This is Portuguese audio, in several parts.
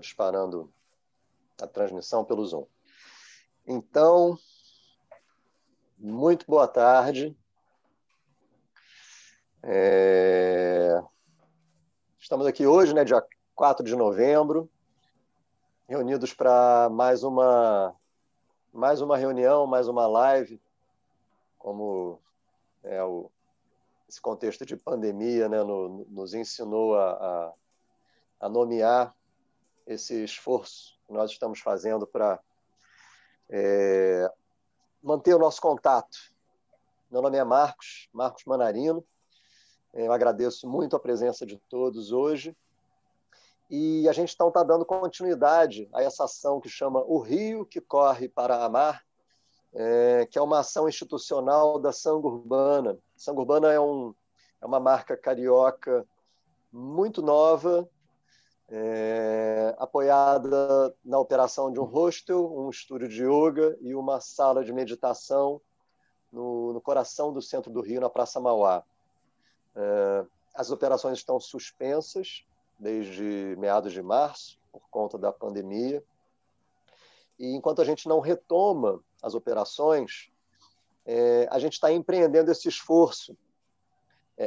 disparando a transmissão pelo Zoom. Então, muito boa tarde. Estamos aqui hoje, né, dia 4 de novembro, reunidos para mais uma reunião, mais uma live, como esse contexto de pandemia, né, nos ensinou a nomear esse esforço que nós estamos fazendo para manter o nosso contato. Meu nome é Marcos Manarino. Eu agradeço muito a presença de todos hoje. E a gente então está dando continuidade a essa ação que chama O Rio que Corre para Amar, que é uma ação institucional da Sanga Urbana. Sanga Urbana é uma marca carioca muito nova, apoiada na operação de um hostel, um estúdio de yoga e uma sala de meditação no coração do centro do Rio, na Praça Mauá. As operações estão suspensas desde meados de março, por conta da pandemia. E enquanto a gente não retoma as operações, a gente está empreendendo esse esforço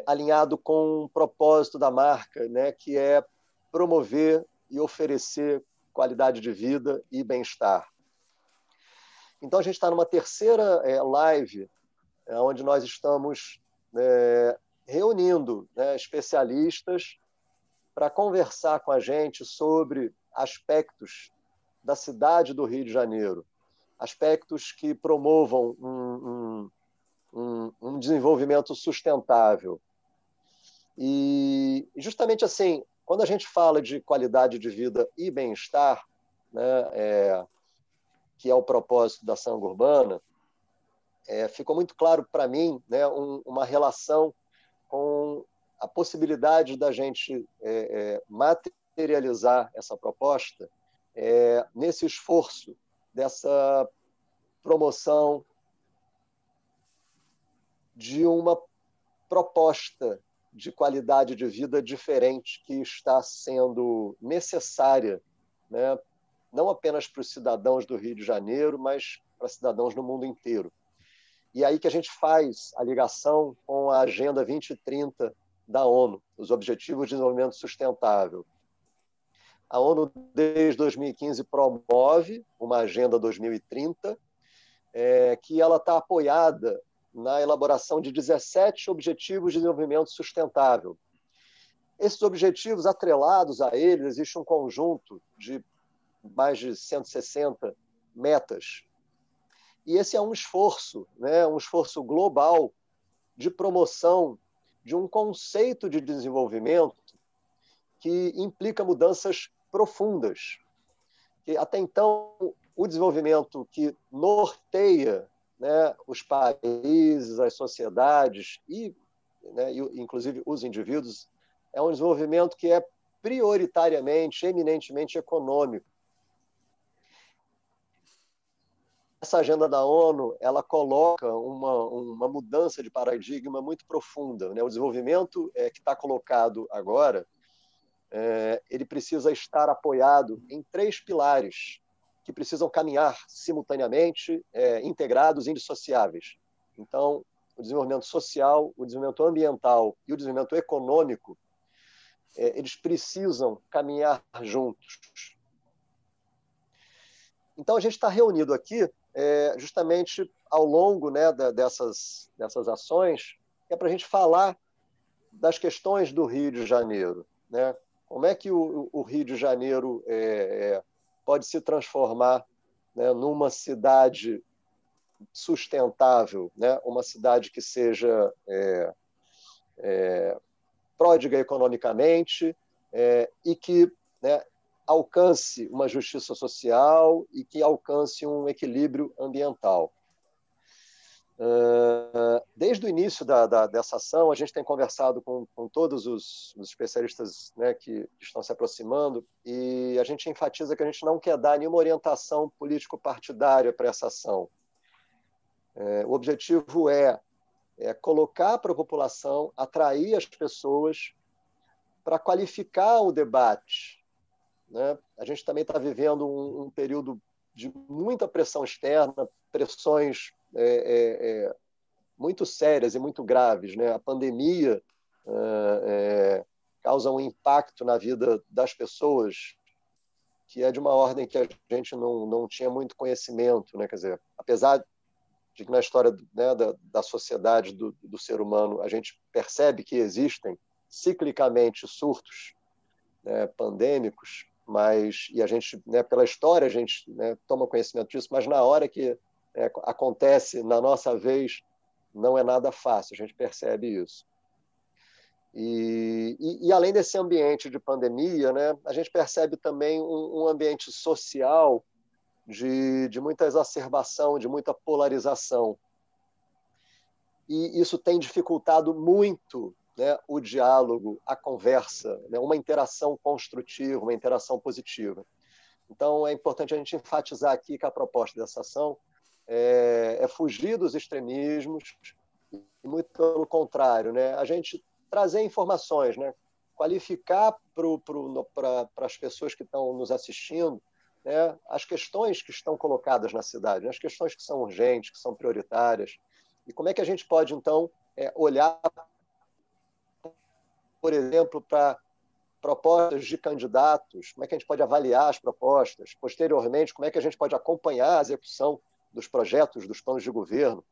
alinhado com o propósito da marca, né, que é promover e oferecer qualidade de vida e bem-estar. Então, a gente está numa terceira live, onde nós estamos reunindo especialistas para conversar com a gente sobre aspectos da cidade do Rio de Janeiro, aspectos que promovam um desenvolvimento sustentável. E justamente assim, quando a gente fala de qualidade de vida e bem-estar, né, que é o propósito da Sanga Urbana, ficou muito claro para mim, né, uma relação com a possibilidade da gente materializar essa proposta nesse esforço dessa promoção de uma proposta de qualidade de vida diferente que está sendo necessária, né, não apenas para os cidadãos do Rio de Janeiro, mas para cidadãos no mundo inteiro. E aí que a gente faz a ligação com a Agenda 2030 da ONU, os Objetivos de Desenvolvimento Sustentável. A ONU, desde 2015, promove uma Agenda 2030, que ela está apoiada na elaboração de 17 Objetivos de Desenvolvimento Sustentável. Esses objetivos, atrelados a eles, existe um conjunto de mais de 160 metas. E esse é um esforço, né, um esforço global de promoção de um conceito de desenvolvimento que implica mudanças profundas. Que até então, o desenvolvimento que norteia, né, os países, as sociedades e, inclusive, os indivíduos, é um desenvolvimento que é prioritariamente, eminentemente econômico. Essa agenda da ONU, ela coloca uma mudança de paradigma muito profunda, né? O desenvolvimento que está colocado agora, ele precisa estar apoiado em 3 pilares que precisam caminhar simultaneamente, integrados, indissociáveis. Então, o desenvolvimento social, o desenvolvimento ambiental e o desenvolvimento econômico, eles precisam caminhar juntos. Então, a gente está reunido aqui justamente ao longo, né, dessas ações, para a gente falar das questões do Rio de Janeiro, né? Como é que o Rio de Janeiro pode se transformar, né, numa cidade sustentável, né? Uma cidade que seja pródiga economicamente e que, né, alcance uma justiça social e que alcance um equilíbrio ambiental. Desde o início dessa ação, a gente tem conversado com todos os especialistas, né, que estão se aproximando, e a gente enfatiza que a gente não quer dar nenhuma orientação político-partidária para essa ação. O objetivo é colocar para a população, atrair as pessoas para qualificar o debate, né? A gente também está vivendo um período de muita pressão externa, pressões muito sérias e muito graves, né? A pandemia causa um impacto na vida das pessoas que é de uma ordem que a gente não tinha muito conhecimento, né? Quer dizer, apesar de que na história, né, da sociedade, do ser humano, a gente percebe que existem ciclicamente surtos, né, pandêmicos, e a gente, né, pela história, a gente, né, toma conhecimento disso, mas na hora que acontece na nossa vez, não é nada fácil, a gente percebe isso. E além desse ambiente de pandemia, né, a gente percebe também um ambiente social de muita exacerbação, de muita polarização. E isso tem dificultado muito, né, o diálogo, a conversa, né, uma interação construtiva, uma interação positiva. Então, é importante a gente enfatizar aqui que a proposta dessa ação é fugir dos extremismos e, muito pelo contrário, né, a gente trazer informações, né, qualificar para as pessoas que estão nos assistindo, né, as questões que estão colocadas na cidade, né, as questões que são urgentes, que são prioritárias, e como é que a gente pode, então, olhar, por exemplo, para propostas de candidatos, como é que a gente pode avaliar as propostas, posteriormente, como é que a gente pode acompanhar a execução dos projetos, dos planos de governo,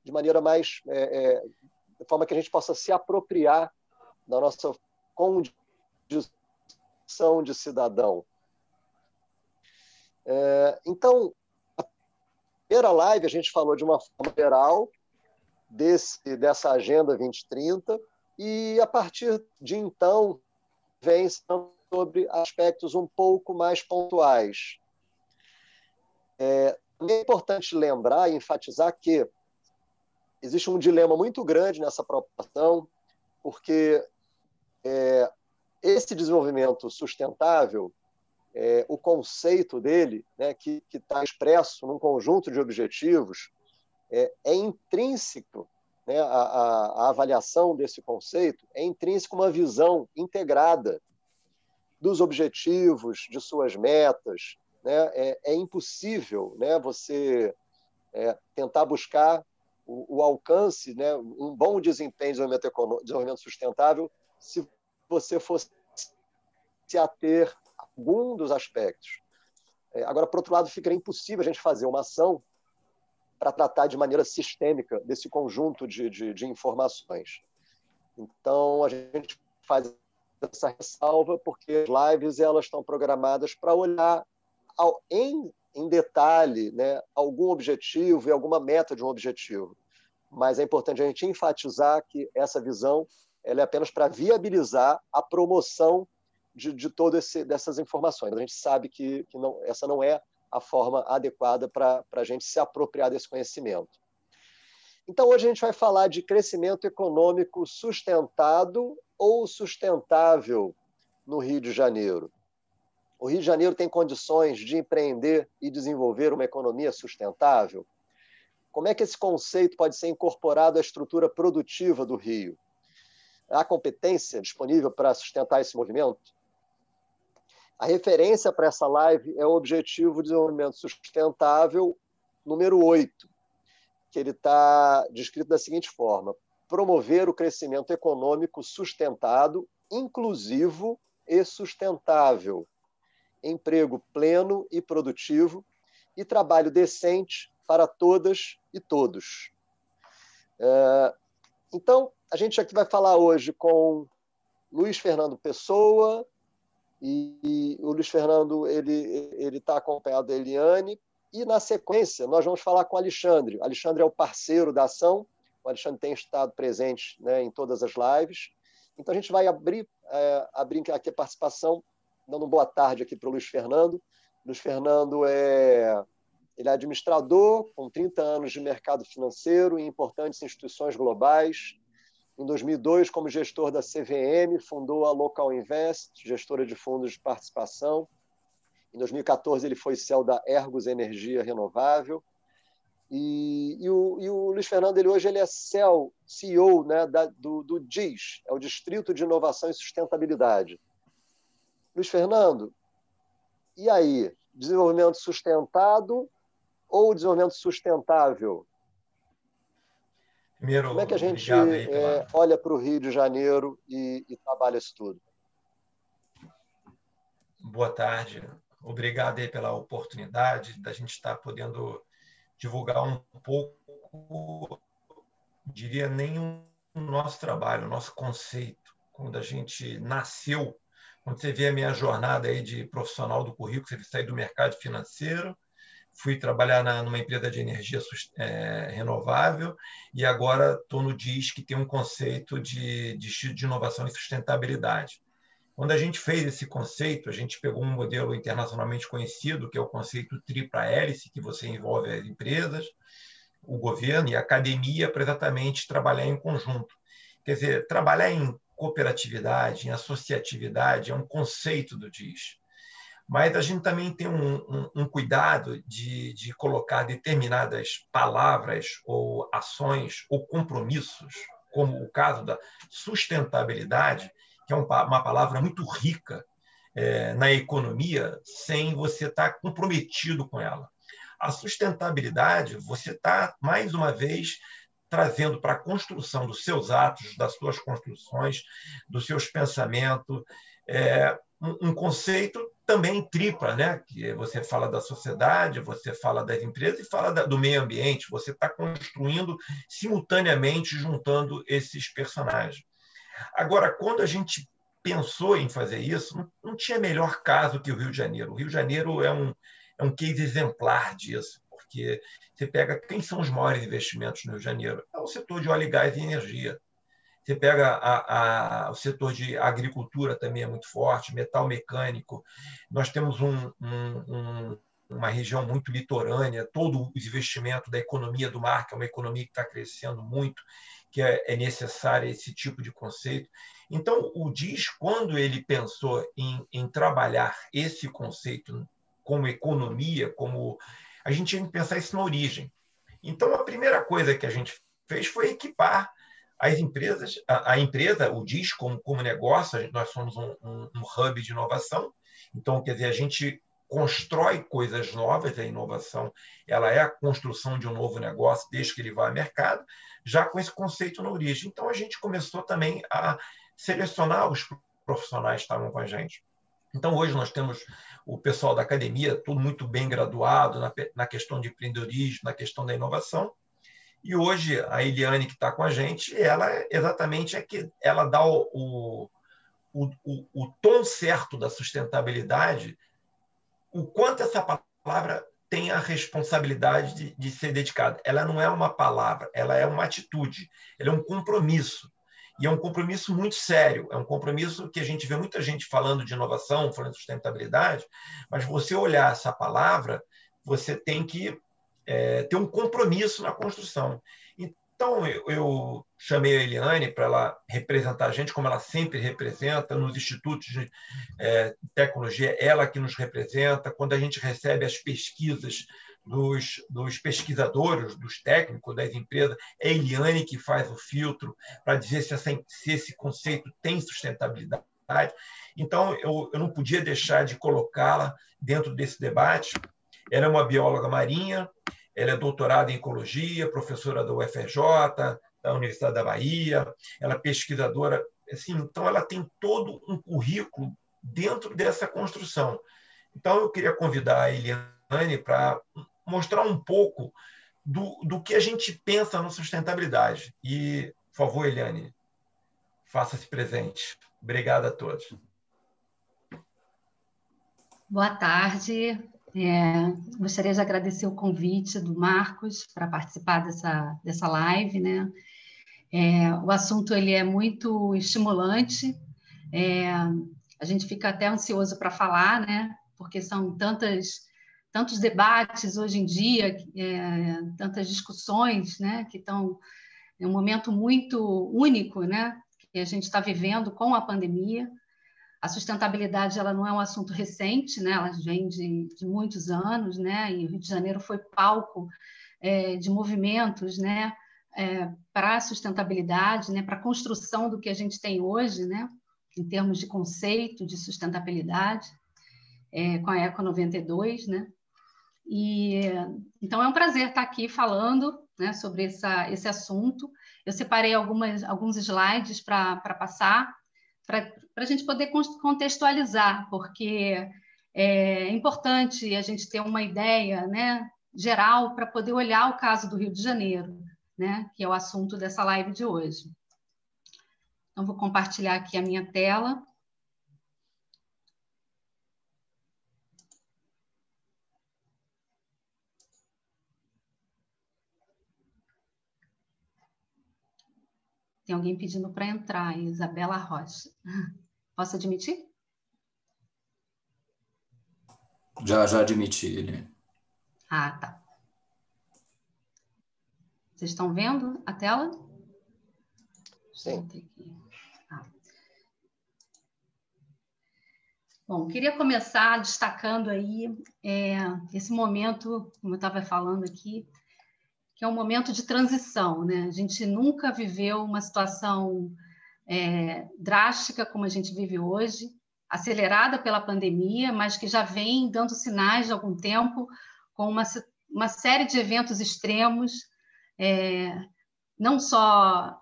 de maneira mais, de forma que a gente possa se apropriar da nossa condição de cidadão. Então, a primeira live a gente falou de uma forma geral dessa Agenda 2030 e, a partir de então, vem sobre aspectos um pouco mais pontuais. É importante lembrar e enfatizar que existe um dilema muito grande nessa proposta, porque esse desenvolvimento sustentável, o conceito dele, né, que está expresso num conjunto de objetivos, é intrínseco, né, a avaliação desse conceito é intrínseco uma visão integrada dos objetivos, de suas metas. Né? É impossível, né, você tentar buscar o alcance, né, um bom desempenho de desenvolvimento sustentável se você fosse se ater a algum dos aspectos. Agora, por outro lado, ficaria impossível a gente fazer uma ação para tratar de maneira sistêmica desse conjunto de informações. Então, a gente faz essa ressalva porque as lives elas estão programadas para olhar em detalhe, né, algum objetivo e alguma meta de um objetivo. Mas é importante a gente enfatizar que essa visão ela é apenas para viabilizar a promoção de todas dessas informações. A gente sabe que essa não é a forma adequada para a gente se apropriar desse conhecimento. Então, hoje a gente vai falar de crescimento econômico sustentado ou sustentável no Rio de Janeiro. O Rio de Janeiro tem condições de empreender e desenvolver uma economia sustentável? Como é que esse conceito pode ser incorporado à estrutura produtiva do Rio? Há competência disponível para sustentar esse movimento? A referência para essa live é o Objetivo de Desenvolvimento Sustentável número 8, que ele está descrito da seguinte forma: promover o crescimento econômico sustentado, inclusivo e sustentável, emprego pleno e produtivo e trabalho decente para todas e todos. Então, a gente aqui vai falar hoje com Luiz Fernando Pessoa, e o Luiz Fernando ele está acompanhado da Eliane, e na sequência nós vamos falar com o Alexandre. O Alexandre é o parceiro da ação, o Alexandre tem estado presente, né, em todas as lives. Então a gente vai abrir aqui a participação, dando boa tarde aqui para o Luiz Fernando. Luiz Fernando ele é administrador, com 30 anos de mercado financeiro em importantes instituições globais. Em 2002, como gestor da CVM, fundou a Local Invest, gestora de fundos de participação. Em 2014, ele foi CEO da Ergos Energia Renovável. E o Luiz Fernando, hoje ele é CEO, né, do DIS, é o Distrito de Inovação e Sustentabilidade. Luiz Fernando, E aí, desenvolvimento sustentado ou desenvolvimento sustentável? Primeiro, Como é que a gente obrigado aí pela... olha para o Rio de Janeiro e trabalha isso tudo? Boa tarde. Obrigado aí pela oportunidade da gente estar podendo divulgar um pouco, diria nem o nosso trabalho, o nosso conceito. Quando a gente nasceu, quando você vê a minha jornada aí de profissional do currículo, você sair do mercado financeiro, fui trabalhar numa empresa de energia renovável e agora estou no DIS, que tem um conceito de inovação e sustentabilidade. Quando a gente fez esse conceito, a gente pegou um modelo internacionalmente conhecido, que é o conceito tripla hélice, que você envolve as empresas, o governo e a academia para exatamente trabalhar em conjunto. Quer dizer, trabalhar em cooperatividade, em associatividade, é um conceito do DIS. Mas a gente também tem um cuidado de colocar determinadas palavras ou ações ou compromissos, como o caso da sustentabilidade, que é uma palavra muito rica na economia, sem você estar comprometido com ela. A sustentabilidade, você está, mais uma vez, trazendo para a construção dos seus atos, das suas construções, dos seus pensamentos, um conceito também tripla, né? Que você fala da sociedade, você fala das empresas e fala do meio ambiente. Você está construindo simultaneamente, juntando esses personagens. Agora, quando a gente pensou em fazer isso, não tinha melhor caso que o Rio de Janeiro. O Rio de Janeiro é um case exemplar disso, porque você pega quem são os maiores investimentos no Rio de Janeiro? É o setor de óleo e gás e energia. Você pega o setor de agricultura também é muito forte, metal mecânico. Nós temos uma região muito litorânea, todo o investimento da economia do mar, que é uma economia que está crescendo muito, que é necessário esse tipo de conceito. Então, o DIS, quando ele pensou em trabalhar esse conceito como economia, como a gente tinha que pensar isso na origem. Então, a primeira coisa que a gente fez foi equipar as empresas, a empresa, o DIS, como negócio, nós somos um hub de inovação, então, quer dizer, a gente constrói coisas novas, a inovação ela é a construção de um novo negócio desde que ele vai ao mercado, já com esse conceito na origem. Então, a gente começou também a selecionar os profissionais que estavam com a gente. Então, hoje nós temos o pessoal da academia, tudo muito bem graduado na questão de empreendedorismo, na questão da inovação. E hoje, a Eliane, que está com a gente, ela exatamente é que ela dá o tom certo da sustentabilidade, o quanto essa palavra tem a responsabilidade de ser dedicada. Ela não é uma palavra, ela é uma atitude, ela é um compromisso. E é um compromisso muito sério, é um compromisso que a gente vê muita gente falando de inovação, falando de sustentabilidade, mas você olhar essa palavra, você tem que ter um compromisso na construção. Então, eu chamei a Eliane para ela representar a gente, como ela sempre representa, nos institutos de tecnologia, ela que nos representa, quando a gente recebe as pesquisas dos pesquisadores, dos técnicos das empresas, é a Eliane que faz o filtro para dizer se esse conceito tem sustentabilidade. Então, eu não podia deixar de colocá-la dentro desse debate. Ela é uma bióloga marinha, ela é doutorada em ecologia, professora da UFRJ, da Universidade da Bahia, ela é pesquisadora. Assim, então, ela tem todo um currículo dentro dessa construção. Então, eu queria convidar a Eliane para mostrar um pouco do que a gente pensa na sustentabilidade. E, por favor, Eliane, faça-se presente. Obrigado a todos. Boa tarde. Gostaria de agradecer o convite do Marcos para participar dessa live, né? O assunto ele é muito estimulante, a gente fica até ansioso para falar, né? Porque são tantos debates hoje em dia, tantas discussões, né? Que estão em um momento muito único, né? Que a gente está vivendo com a pandemia. A sustentabilidade ela não é um assunto recente, né? Ela vem de muitos anos, né? E o Rio de Janeiro foi palco de movimentos, né? Para a sustentabilidade, né? Para a construção do que a gente tem hoje, né? Em termos de conceito de sustentabilidade. com a Eco 92, né? Então, é um prazer estar aqui falando, né, sobre esse assunto. Eu separei alguns slides para passar, para a gente poder contextualizar, porque é importante a gente ter uma ideia, né, geral para poder olhar o caso do Rio de Janeiro, né, que é o assunto dessa live de hoje. Então, vou compartilhar aqui a minha tela. Tem alguém pedindo para entrar, Isabela Rocha. Posso admitir? Já admiti ele. Ah, tá. Vocês estão vendo a tela? Sim. Bom, queria começar destacando aí esse momento, como eu estava falando aqui, que é um momento de transição, né? A gente nunca viveu uma situação drástica como a gente vive hoje, acelerada pela pandemia, mas que já vem dando sinais de algum tempo, com uma série de eventos extremos, não só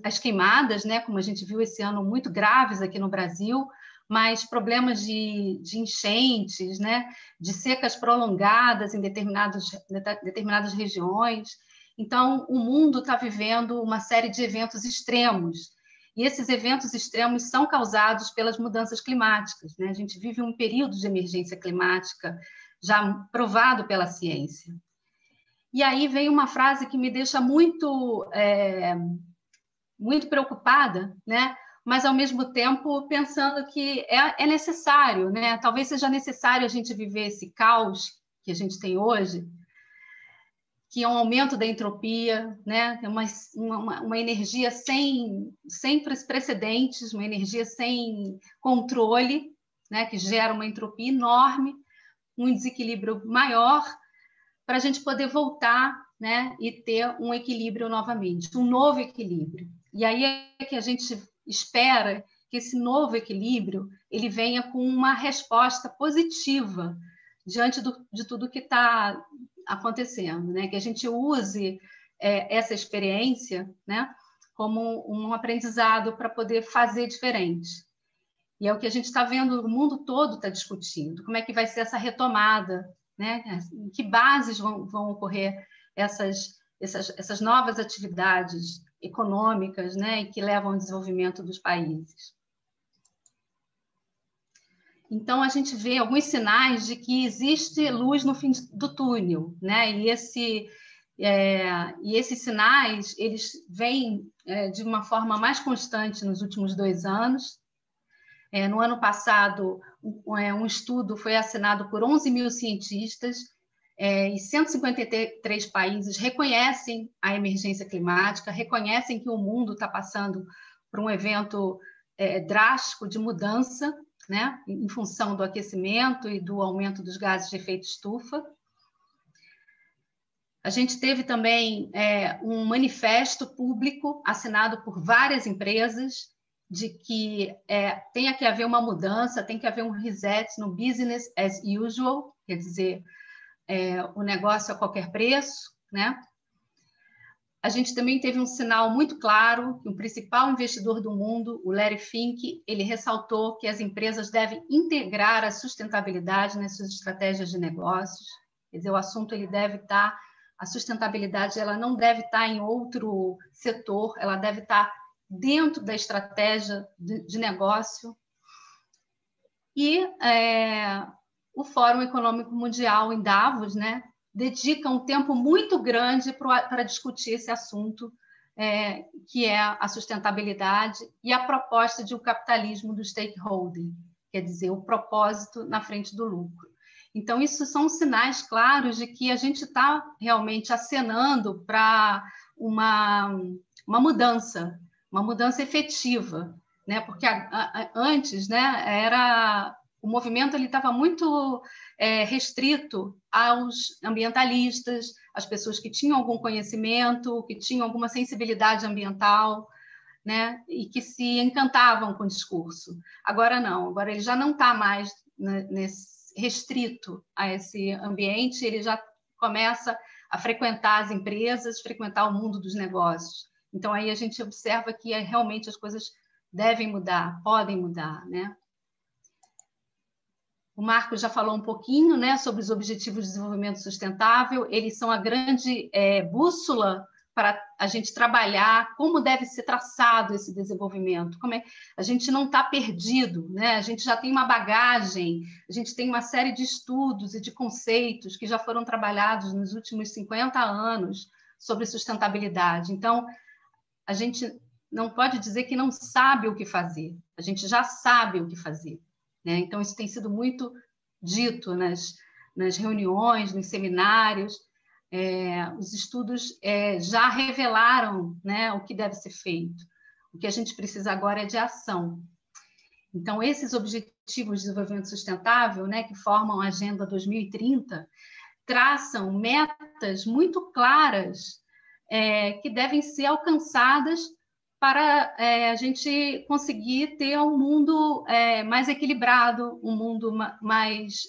as queimadas, né, como a gente viu esse ano, muito graves aqui no Brasil, mas problemas de enchentes, né, de secas prolongadas em determinadas regiões. Então, o mundo está vivendo uma série de eventos extremos, e esses eventos extremos são causados pelas mudanças climáticas, né? A gente vive um período de emergência climática já provado pela ciência. E aí vem uma frase que me deixa muito preocupada, né? Mas, ao mesmo tempo, pensando que é necessário, né? Talvez seja necessário a gente viver esse caos que a gente tem hoje, que é um aumento da entropia, né? Uma energia sem precedentes, uma energia sem controle, né? Que gera uma entropia enorme, um desequilíbrio maior, para a gente poder voltar, né? E ter um equilíbrio novamente, um novo equilíbrio. E aí é que a gente espera que esse novo equilíbrio ele venha com uma resposta positiva diante de tudo que está acontecendo, né? Que a gente use essa experiência, né, como um aprendizado para poder fazer diferente. E é o que a gente está vendo, o mundo todo está discutindo, como é que vai ser essa retomada, né? Em que bases vão ocorrer essas novas atividades econômicas, né, e que levam ao desenvolvimento dos países. Então, a gente vê alguns sinais de que existe luz no fim do túnel, né? E esses sinais eles vêm de uma forma mais constante nos últimos 2 anos. No ano passado, um estudo foi assinado por 11 mil cientistas e 153 países reconhecem a emergência climática, reconhecem que o mundo está passando por um evento drástico de mudança, né, em função do aquecimento e do aumento dos gases de efeito estufa. A gente teve também um manifesto público assinado por várias empresas de que tem que haver uma mudança, tem que haver um reset no business as usual, quer dizer, o negócio a qualquer preço, né? A gente também teve um sinal muito claro que o principal investidor do mundo, o Larry Fink, ele ressaltou que as empresas devem integrar a sustentabilidade nas suas estratégias de negócios. Quer dizer, o assunto ele deve estar, a sustentabilidade ela não deve estar em outro setor, ela deve estar dentro da estratégia de negócio. E o Fórum Econômico Mundial em Davos, né, dedica um tempo muito grande para discutir esse assunto, que é a sustentabilidade e a proposta de um capitalismo do stakeholder, quer dizer, o propósito na frente do lucro. Então, isso são sinais claros de que a gente está realmente acenando para uma mudança efetiva, né? Porque antes, né, o movimento estava muito restrito aos ambientalistas, às pessoas que tinham algum conhecimento, que tinham alguma sensibilidade ambiental, né, e que se encantavam com o discurso. Agora não, agora ele já não está mais restrito a esse ambiente, ele já começa a frequentar as empresas, frequentar o mundo dos negócios. Então, aí a gente observa que realmente as coisas devem mudar, podem mudar, né? O Marcos já falou um pouquinho, né, sobre os Objetivos de Desenvolvimento Sustentável. Eles são a grande bússola para a gente trabalhar como deve ser traçado esse desenvolvimento. A gente não está perdido, né? A gente já tem uma bagagem, a gente tem uma série de estudos e de conceitos que já foram trabalhados nos últimos 50 anos sobre sustentabilidade. Então, a gente não pode dizer que não sabe o que fazer, a gente já sabe o que fazer, né? Então, isso tem sido muito dito nas reuniões, nos seminários. Os estudos já revelaram, né, o que deve ser feito. O que a gente precisa agora é de ação. Então, esses Objetivos de Desenvolvimento Sustentável, né, que formam a Agenda 2030, traçam metas muito claras que devem ser alcançadas para a gente conseguir ter um mundo mais equilibrado, um mundo mais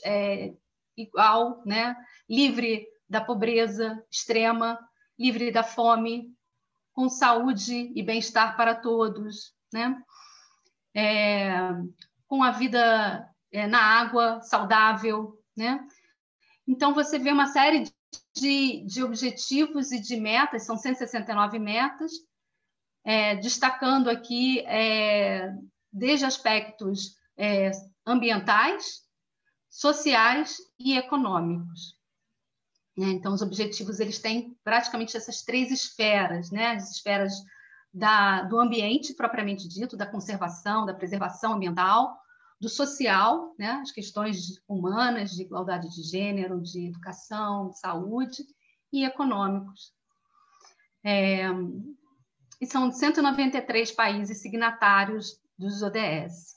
igual, né? Livre da pobreza extrema, livre da fome, com saúde e bem-estar para todos, né? Com a vida na água saudável, né? Então, você vê uma série de objetivos e de metas, são 169 metas, destacando aqui desde aspectos ambientais, sociais e econômicos. Então, os objetivos eles têm praticamente essas três esferas, né? As esferas do ambiente propriamente dito, da conservação, da preservação ambiental, do social, né? As questões humanas, de igualdade de gênero, de educação, de saúde, e econômicos. E são 193 países signatários dos ODS.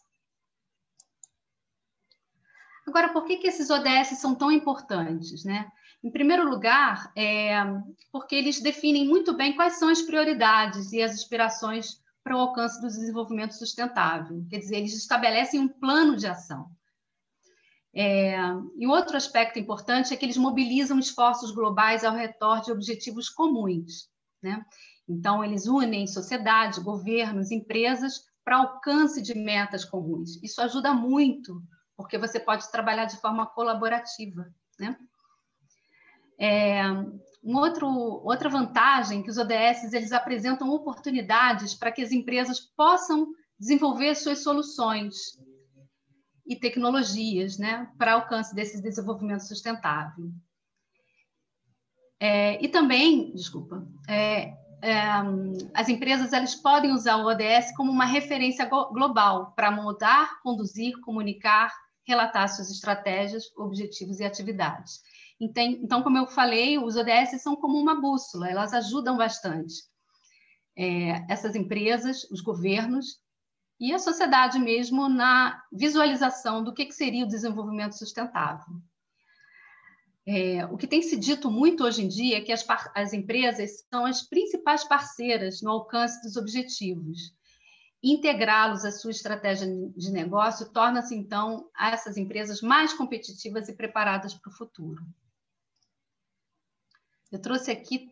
Agora, por que esses ODS são tão importantes, né? Em primeiro lugar, porque eles definem muito bem quais são as prioridades e as aspirações para o alcance do desenvolvimento sustentável. Quer dizer, eles estabelecem um plano de ação. E outro aspecto importante é que eles mobilizam esforços globais ao redor de objetivos comuns, né? Então, eles unem sociedade, governos, empresas para alcance de metas comuns. Isso ajuda muito, porque você pode trabalhar de forma colaborativa, né? Outra vantagem que os ODS eles apresentam oportunidades para que as empresas possam desenvolver suas soluções e tecnologias, né, para alcance desse desenvolvimento sustentável. E também, as empresas elas podem usar o ODS como uma referência global para moldar, conduzir, comunicar, relatar suas estratégias, objetivos e atividades. Então, como eu falei, os ODS são como uma bússola, elas ajudam bastante essas empresas, os governos e a sociedade mesmo na visualização do que seria o desenvolvimento sustentável. O que tem se dito muito hoje em dia é que as empresas são as principais parceiras no alcance dos objetivos. Integrá-los à sua estratégia de negócio torna-se, então, essas empresas mais competitivas e preparadas para o futuro. Eu trouxe aqui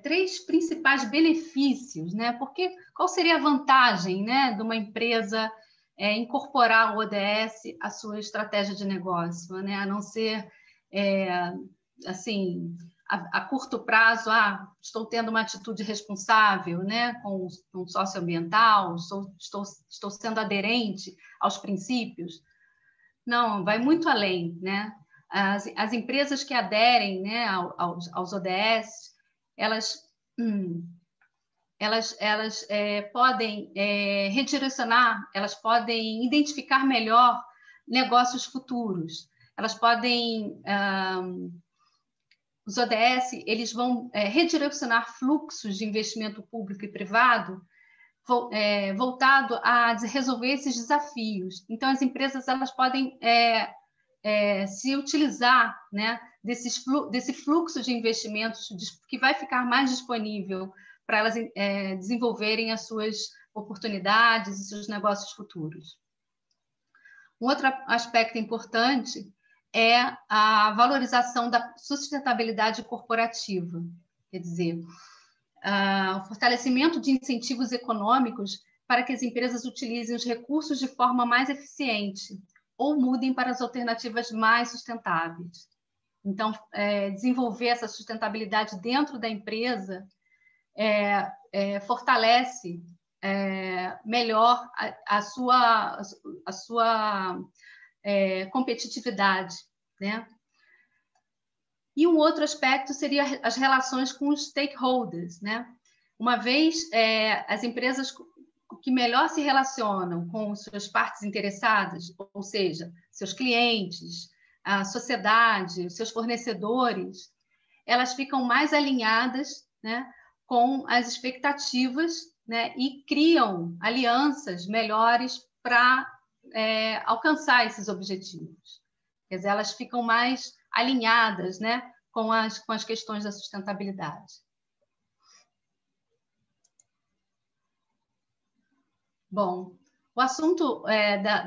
3 principais benefícios, né? Porque qual seria a vantagem, né, de uma empresa incorporar o ODS à sua estratégia de negócio, né? A não ser, assim, a curto prazo, estou tendo uma atitude responsável, né, com socioambiental, estou sendo aderente aos princípios. Não, vai muito além, né? As empresas que aderem, né, aos ODS, elas podem redirecionar, elas podem identificar melhor negócios futuros, elas podem... os ODS eles vão redirecionar fluxos de investimento público e privado voltado a resolver esses desafios. Então, as empresas elas podem se utilizar, né, desse fluxo de investimentos que vai ficar mais disponível para elas desenvolverem as suas oportunidades e seus negócios futuros. Um outro aspecto importante é a valorização da sustentabilidade corporativa, quer dizer, o fortalecimento de incentivos econômicos para que as empresas utilizem os recursos de forma mais eficiente ou mudem para as alternativas mais sustentáveis. Então, desenvolver essa sustentabilidade dentro da empresa fortalece melhor a sua competitividade, né? E um outro aspecto seria as relações com os stakeholders, né? Uma vez as empresas que melhor se relacionam com suas partes interessadas, ou seja, seus clientes, a sociedade, os seus fornecedores, elas ficam mais alinhadas, né, com as expectativas, né, e criam alianças melhores para alcançar esses objetivos. Quer dizer, elas ficam mais alinhadas, né, com as questões da sustentabilidade. Bom, o assunto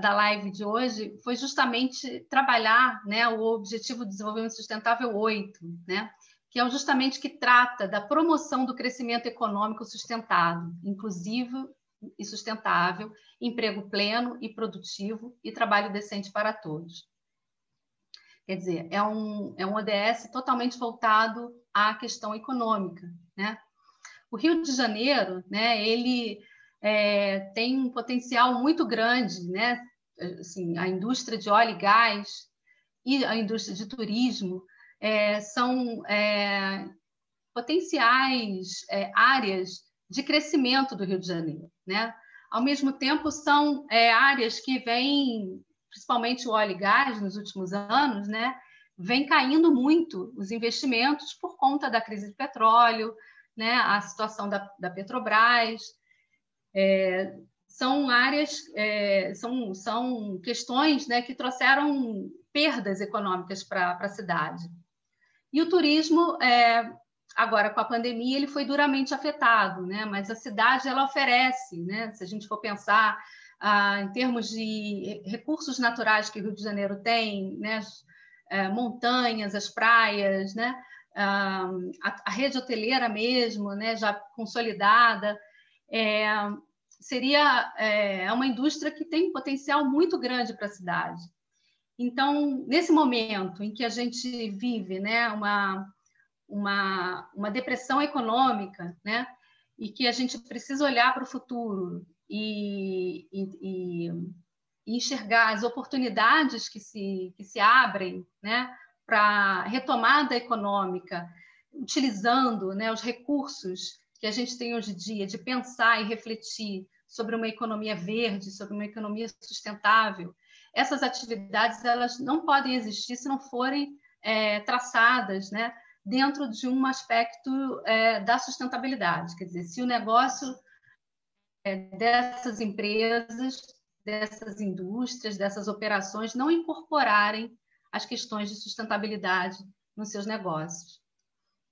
da live de hoje foi justamente trabalhar, né, o Objetivo de Desenvolvimento Sustentável 8, né, que é justamente que trata da promoção do crescimento econômico sustentado, inclusivo e sustentável, emprego pleno e produtivo e trabalho decente para todos. Quer dizer, é um ODS totalmente voltado à questão econômica, né? O Rio de Janeiro, né, ele tem um potencial muito grande, né? Assim, a indústria de óleo e gás e a indústria de turismo são potenciais áreas de crescimento do Rio de Janeiro, né? Ao mesmo tempo, são áreas que vêm, principalmente o óleo e gás, nos últimos anos, né, vem caindo muito os investimentos por conta da crise de petróleo, né, a situação da Petrobras. São áreas, são questões, né, que trouxeram perdas econômicas para a cidade. E o turismo, agora com a pandemia, ele foi duramente afetado, né? Mas a cidade ela oferece, né? Se a gente for pensar em termos de recursos naturais que o Rio de Janeiro tem, né? Montanhas, as praias, né? A rede hoteleira mesmo, né? Já consolidada, seria uma indústria que tem um potencial muito grande para a cidade. Então, nesse momento em que a gente vive, né, uma depressão econômica, né, e que a gente precisa olhar para o futuro e enxergar as oportunidades que se abrem, né, para retomada econômica, utilizando, né, os recursos que a gente tem hoje em dia de pensar e refletir sobre uma economia verde, sobre uma economia sustentável. Essas atividades elas não podem existir se não forem traçadas, né, dentro de um aspecto da sustentabilidade. Quer dizer, se o negócio dessas empresas, dessas indústrias, dessas operações não incorporarem as questões de sustentabilidade nos seus negócios.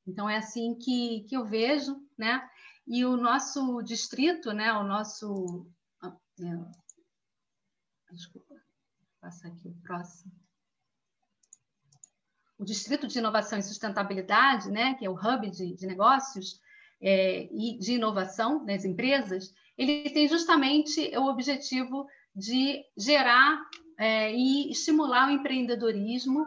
Então, é assim que eu vejo, né? E o nosso distrito, né? O nosso... Desculpa, vou passar aqui o próximo. O Distrito de Inovação e Sustentabilidade, né? Que é o hub de negócios e de inovação das empresas, ele tem justamente o objetivo de gerar e estimular o empreendedorismo,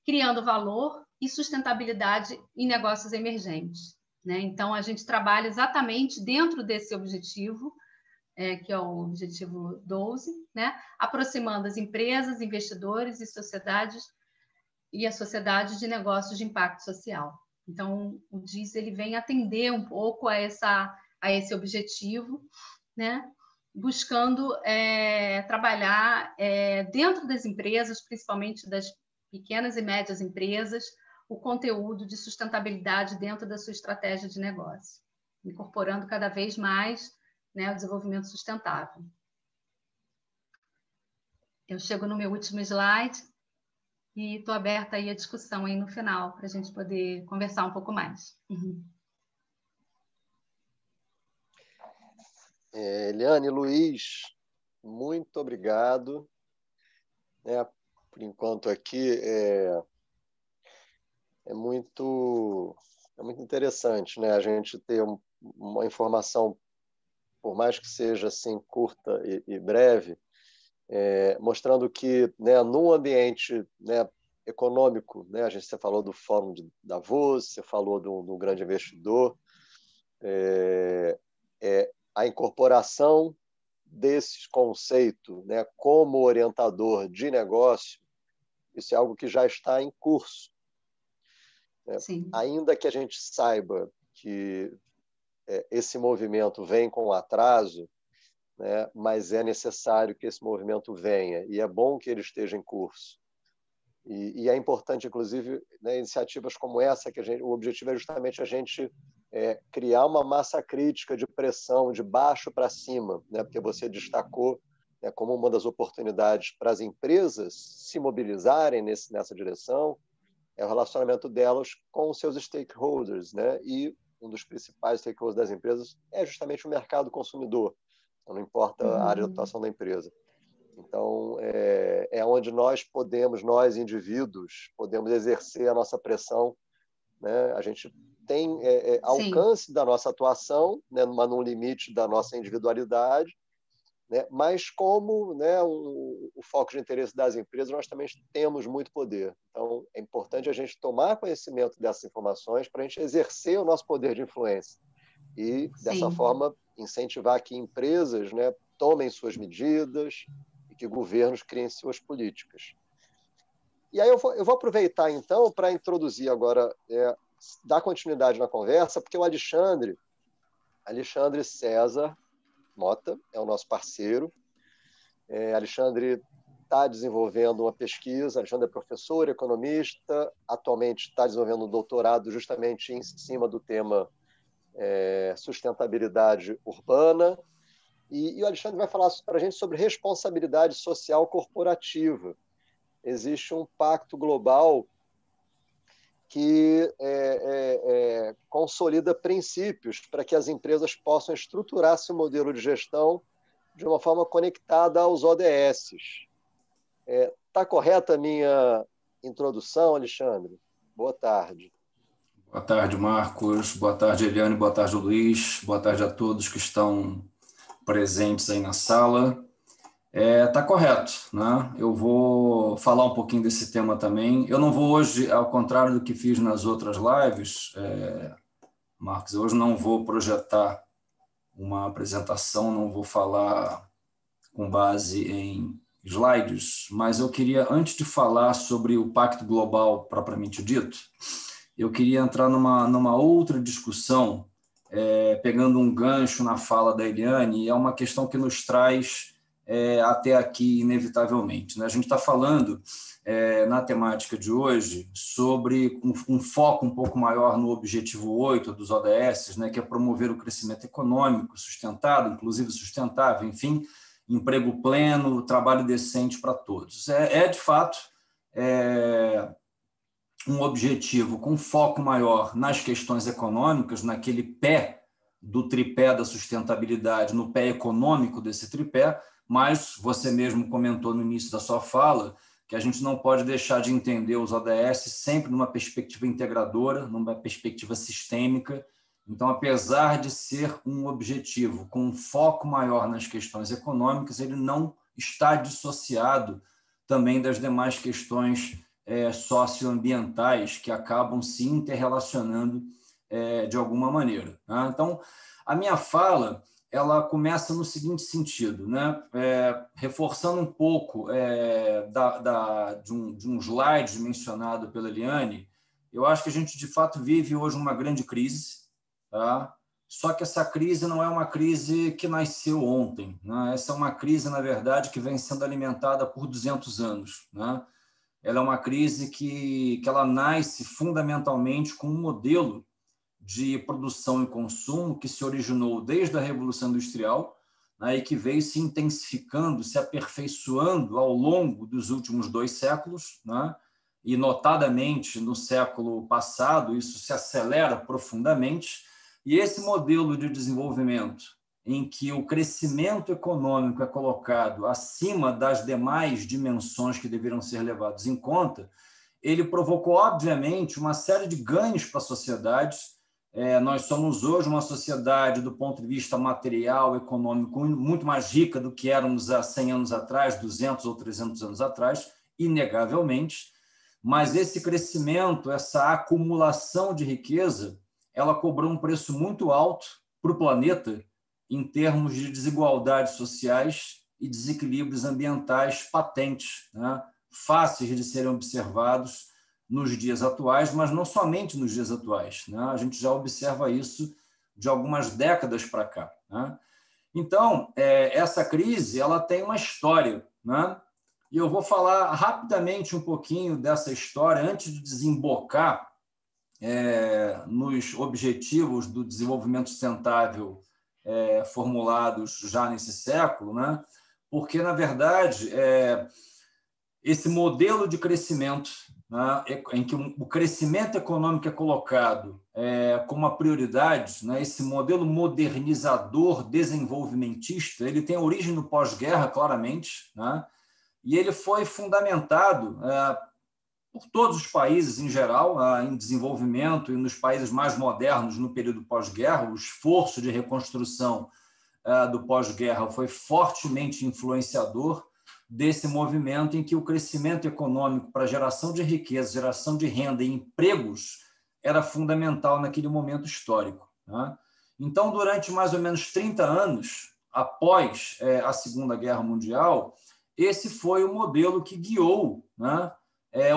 criando valor e sustentabilidade em negócios emergentes, né? Então, a gente trabalha exatamente dentro desse objetivo, que é o objetivo 12, né? Aproximando as empresas, investidores e sociedades e a sociedade de negócios de impacto social. Então, o DIS ele vem atender um pouco a esse objetivo, né? Buscando trabalhar dentro das empresas, principalmente das pequenas e médias empresas, o conteúdo de sustentabilidade dentro da sua estratégia de negócio, incorporando cada vez mais, né, o desenvolvimento sustentável. Eu chego no meu último slide e estou aberta aí à discussão aí no final, para a gente poder conversar um pouco mais. Eliane, Luiz, muito obrigado. né, por enquanto aqui, é muito interessante, né, a gente ter uma informação, por mais que seja assim curta e breve, mostrando que, né, num ambiente, né, econômico, né, você falou do Fórum de Davos, você falou do grande investidor, a incorporação desse conceito, né, como orientador de negócio, isso é algo que já está em curso. Né? Ainda que a gente saiba que esse movimento vem com atraso, né, mas é necessário que esse movimento venha, e é bom que ele esteja em curso. E é importante, inclusive, né, iniciativas como essa, que o objetivo é justamente a gente criar uma massa crítica de pressão de baixo para cima, né, porque você destacou, né, como uma das oportunidades para as empresas se mobilizarem nessa direção, é o relacionamento delas com os seus stakeholders, né, e um dos principais stakeholders das empresas é justamente o mercado consumidor, não importa a área de atuação da empresa. Então, é onde nós indivíduos, podemos exercer a nossa pressão, né? A gente tem alcance da nossa atuação, né, mas num limite da nossa individualidade, né? Mas como, né, o foco de interesse das empresas, nós também temos muito poder. Então, é importante a gente tomar conhecimento dessas informações para a gente exercer o nosso poder de influência e, dessa forma, incentivar que empresas, né, tomem suas medidas, que governos criem suas políticas. E aí eu vou aproveitar, então, para introduzir agora, dar continuidade na conversa, porque o Alexandre César Mota é o nosso parceiro. Alexandre está desenvolvendo uma pesquisa, Alexandre é professor, economista, atualmente está desenvolvendo um doutorado justamente em cima do tema sustentabilidade urbana. E o Alexandre vai falar para a gente sobre responsabilidade social corporativa. Existe um pacto global que consolida princípios para que as empresas possam estruturar seu modelo de gestão de uma forma conectada aos ODS. Está correta a minha introdução, Alexandre? Boa tarde. Boa tarde, Marcos. Boa tarde, Eliane. Boa tarde, Luiz. Boa tarde a todos que estão presentes aí na sala. Tá correto, né? Eu vou falar um pouquinho desse tema também. Eu não vou hoje, ao contrário do que fiz nas outras lives, Marcos, eu hoje não vou projetar uma apresentação, não vou falar com base em slides, mas eu queria, antes de falar sobre o Pacto Global propriamente dito, eu queria entrar numa outra discussão, pegando um gancho na fala da Eliane, e é uma questão que nos traz até aqui, inevitavelmente, né? A gente está falando, na temática de hoje, sobre um foco um pouco maior no objetivo 8 dos ODS, né, que é promover o crescimento econômico sustentado, inclusive sustentável, enfim, emprego pleno, trabalho decente para todos. De fato, um objetivo com foco maior nas questões econômicas, naquele pé do tripé da sustentabilidade, no pé econômico desse tripé, mas você mesmo comentou no início da sua fala que a gente não pode deixar de entender os ODS sempre numa perspectiva integradora, numa perspectiva sistêmica. Então, apesar de ser um objetivo com um foco maior nas questões econômicas, ele não está dissociado também das demais questões socioambientais que acabam se interrelacionando de alguma maneira. Né? Então, a minha fala ela começa no seguinte sentido, né? Reforçando um pouco de um slide mencionado pela Eliane, eu acho que a gente, de fato, vive hoje uma grande crise, tá? Só que essa crise não é uma crise que nasceu ontem, né? Essa é uma crise, na verdade, que vem sendo alimentada por 200 anos, né? Ela é uma crise que ela nasce fundamentalmente com um modelo de produção e consumo que se originou desde a Revolução Industrial, né, e que veio se intensificando, se aperfeiçoando ao longo dos últimos 2 séculos, né, e notadamente no século passado isso se acelera profundamente, e esse modelo de desenvolvimento em que o crescimento econômico é colocado acima das demais dimensões que deveriam ser levadas em conta, ele provocou, obviamente, uma série de ganhos para a sociedade. Nós somos hoje uma sociedade, do ponto de vista material, econômico, muito mais rica do que éramos há 100 anos atrás, 200 ou 300 anos atrás, inegavelmente, mas esse crescimento, essa acumulação de riqueza, ela cobrou um preço muito alto para o planeta em termos de desigualdades sociais e desequilíbrios ambientais patentes, né? Fáceis de serem observados nos dias atuais, mas não somente nos dias atuais, né? A gente já observa isso de algumas décadas para cá, né? Então, essa crise ela tem uma história, né? E eu vou falar rapidamente um pouquinho dessa história antes de desembocar nos objetivos do desenvolvimento sustentável formulados já nesse século, né? Porque, na verdade, esse modelo de crescimento, né, em que o crescimento econômico é colocado como uma prioridade, né, esse modelo modernizador, desenvolvimentista, ele tem origem no pós-guerra, claramente, né, e ele foi fundamentado por todos os países em geral, em desenvolvimento e nos países mais modernos no período pós-guerra. O esforço de reconstrução do pós-guerra foi fortemente influenciador desse movimento em que o crescimento econômico para geração de riqueza, geração de renda e empregos era fundamental naquele momento histórico, né? Então, durante mais ou menos 30 anos após a Segunda Guerra Mundial, esse foi o modelo que guiou, né,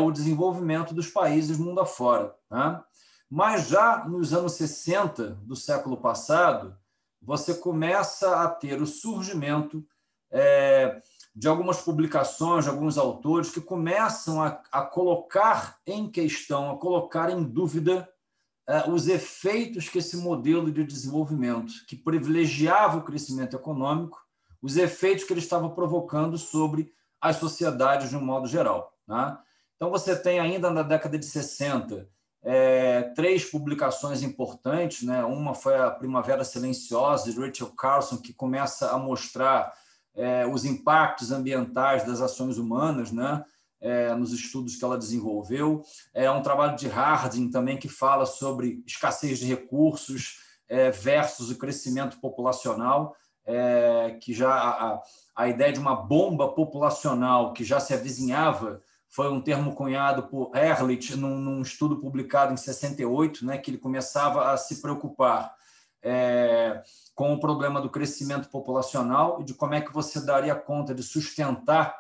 o desenvolvimento dos países mundo afora, né? Mas já nos anos 60 do século passado, você começa a ter o surgimento de algumas publicações, de alguns autores que começam a colocar em questão, a colocar em dúvida os efeitos que esse modelo de desenvolvimento, que privilegiava o crescimento econômico, os efeitos que ele estava provocando sobre as sociedades de um modo geral, né? Então, você tem ainda na década de 60 3 publicações importantes, né? Uma foi a Primavera Silenciosa, de Rachel Carson, que começa a mostrar os impactos ambientais das ações humanas, né? Nos estudos que ela desenvolveu. Um trabalho de Harding também que fala sobre escassez de recursos versus o crescimento populacional, que já a ideia de uma bomba populacional que já se avizinhava foi um termo cunhado por Ehrlich num estudo publicado em 68, né, que ele começava a se preocupar com o problema do crescimento populacional e de como é que você daria conta de sustentar,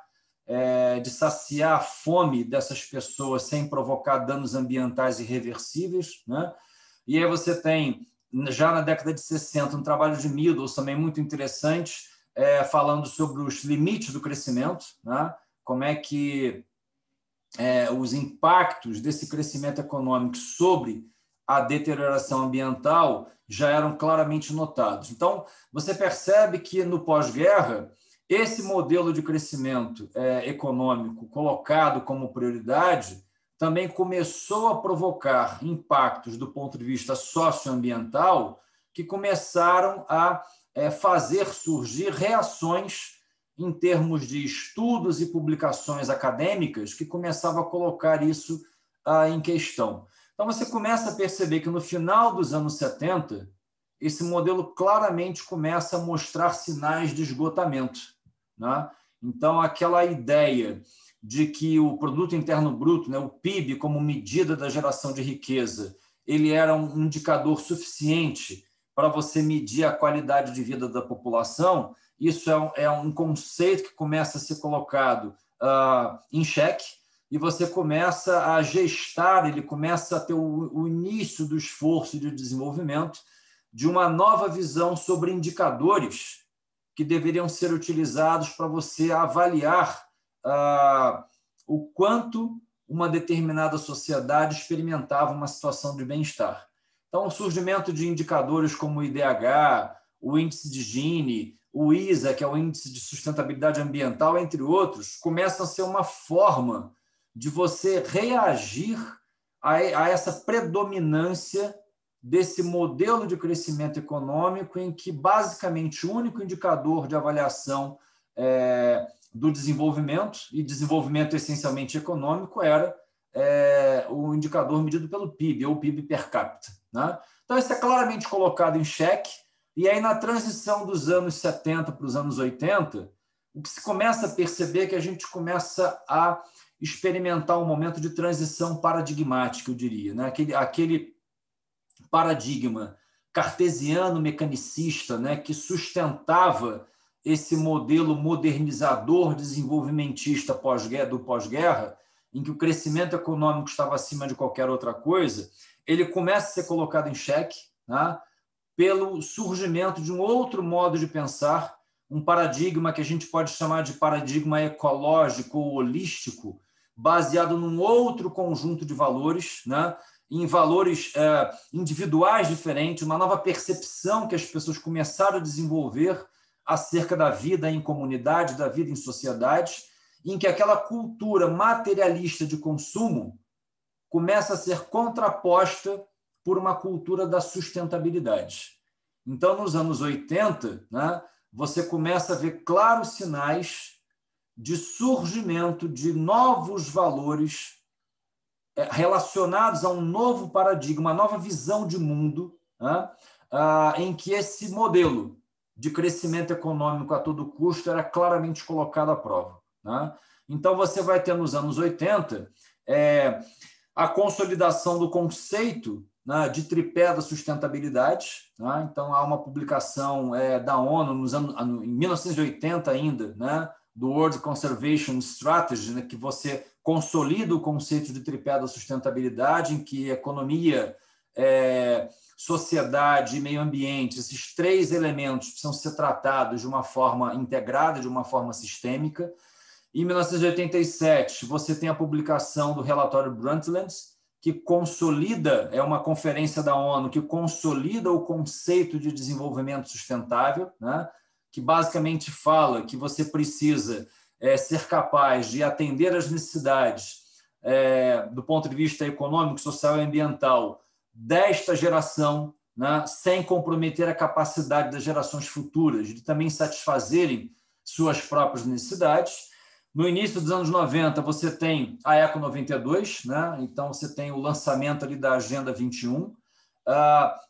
de saciar a fome dessas pessoas sem provocar danos ambientais irreversíveis, né? E aí você tem, já na década de 60, um trabalho de Meadows também muito interessante, falando sobre os limites do crescimento, né? Como é que os impactos desse crescimento econômico sobre a deterioração ambiental já eram claramente notados. Então, você percebe que no pós-guerra, esse modelo de crescimento econômico colocado como prioridade também começou a provocar impactos do ponto de vista socioambiental que começaram a fazer surgir reações em termos de estudos e publicações acadêmicas que começavam a colocar isso em questão. Então, você começa a perceber que no final dos anos 70, esse modelo claramente começa a mostrar sinais de esgotamento, né? Então, aquela ideia de que o Produto Interno Bruto, né, o PIB, como medida da geração de riqueza, ele era um indicador suficiente para você medir a qualidade de vida da população. Isso é um conceito que começa a ser colocado em xeque e você começa a gestar, ele começa a ter o início do esforço de desenvolvimento de uma nova visão sobre indicadores que deveriam ser utilizados para você avaliar o quanto uma determinada sociedade experimentava uma situação de bem-estar. Então, o surgimento de indicadores como o IDH, o índice de Gini, o ISA, que é o Índice de Sustentabilidade Ambiental, entre outros, começam a ser uma forma de você reagir a essa predominância desse modelo de crescimento econômico em que, basicamente, o único indicador de avaliação do desenvolvimento, e desenvolvimento essencialmente econômico, era o indicador medido pelo PIB, ou PIB per capita, né? Então, isso é claramente colocado em xeque, e aí, na transição dos anos 70 para os anos 80, o que se começa a perceber é que a gente começa a experimentar um momento de transição paradigmática, eu diria, né? Aquele paradigma cartesiano mecanicista, né, que sustentava esse modelo modernizador desenvolvimentista do pós-guerra, em que o crescimento econômico estava acima de qualquer outra coisa, ele começa a ser colocado em xeque, né, pelo surgimento de um outro modo de pensar, um paradigma que a gente pode chamar de paradigma ecológico ou holístico, baseado num outro conjunto de valores, né, em valores individuais diferentes, uma nova percepção que as pessoas começaram a desenvolver acerca da vida em comunidade, da vida em sociedade, em que aquela cultura materialista de consumo começa a ser contraposta por uma cultura da sustentabilidade. Então, nos anos 80, né, você começa a ver claros sinais de surgimento de novos valores relacionados a um novo paradigma, uma nova visão de mundo, né, em que esse modelo de crescimento econômico a todo custo era claramente colocado à prova, né? Então, você vai ter nos anos 80 a consolidação do conceito, né, de tripé da sustentabilidade, né? Então, há uma publicação da ONU em 1980 ainda, né, do World Conservation Strategy, né, que você consolida o conceito de tripé da sustentabilidade, em que economia, sociedade e meio ambiente, esses três elementos precisam ser tratados de uma forma integrada, de uma forma sistêmica. Em 1987, você tem a publicação do relatório Brundtland, que consolida, é uma conferência da ONU que consolida o conceito de desenvolvimento sustentável, né, que basicamente fala que você precisa ser capaz de atender às necessidades do ponto de vista econômico, social e ambiental desta geração, né, sem comprometer a capacidade das gerações futuras de também satisfazerem suas próprias necessidades. No início dos anos 90, você tem a Eco 92, né? Então você tem o lançamento ali da Agenda 21.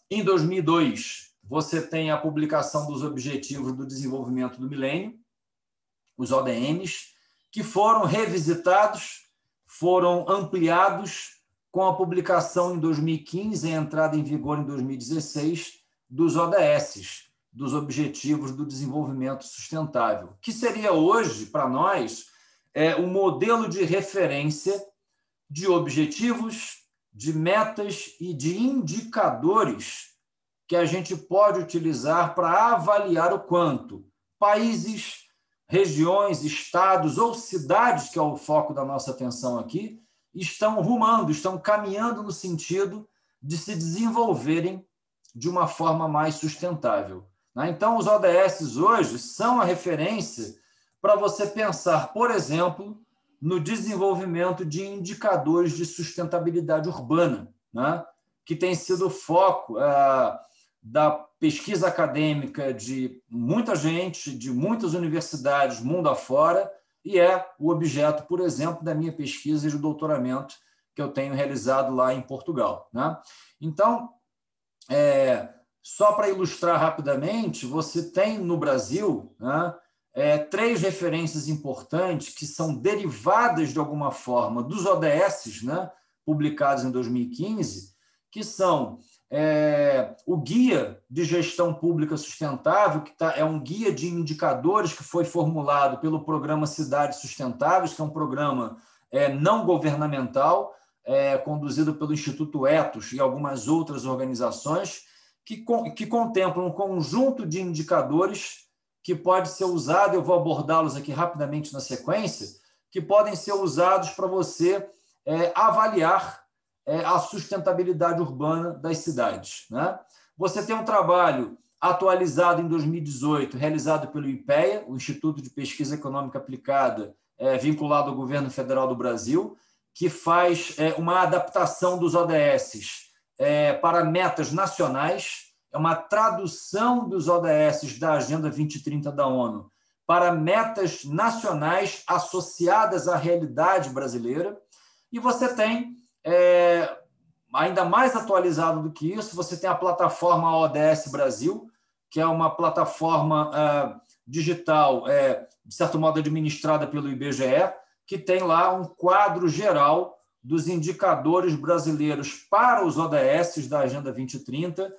Em 2002, você tem a publicação dos Objetivos do Desenvolvimento do Milênio, os ODMs, que foram revisitados, foram ampliados com a publicação em 2015 e a entrada em vigor em 2016 dos ODS, dos Objetivos do Desenvolvimento Sustentável, que seria hoje, para nós, um modelo de referência de objetivos, de metas e de indicadores que a gente pode utilizar para avaliar o quanto países, regiões, estados ou cidades, que é o foco da nossa atenção aqui, estão rumando, estão caminhando no sentido de se desenvolverem de uma forma mais sustentável. Então, os ODS hoje são a referência para você pensar, por exemplo, no desenvolvimento de indicadores de sustentabilidade urbana, né, que tem sido o foco da pesquisa acadêmica de muita gente, de muitas universidades mundo afora, e é o objeto, por exemplo, da minha pesquisa de doutoramento que eu tenho realizado lá em Portugal, né? Então, só para ilustrar rapidamente, você tem no Brasil, né, três referências importantes que são derivadas de alguma forma dos ODS, né, publicados em 2015, que são o Guia de Gestão Pública Sustentável, que é um guia de indicadores que foi formulado pelo Programa Cidades Sustentáveis, que é um programa não governamental, conduzido pelo Instituto Ethos e algumas outras organizações, que contemplam um conjunto de indicadores que pode ser usado, eu vou abordá-los aqui rapidamente na sequência, que podem ser usados para você avaliar a sustentabilidade urbana das cidades, né? Você tem um trabalho atualizado em 2018, realizado pelo IPEA, o Instituto de Pesquisa Econômica Aplicada, vinculado ao Governo Federal do Brasil, que faz uma adaptação dos ODS para metas nacionais, é uma tradução dos ODS da Agenda 2030 da ONU para metas nacionais associadas à realidade brasileira. E você tem, ainda mais atualizado do que isso, você tem a plataforma ODS Brasil, que é uma plataforma digital, de certo modo administrada pelo IBGE, que tem lá um quadro geral dos indicadores brasileiros para os ODS da Agenda 2030,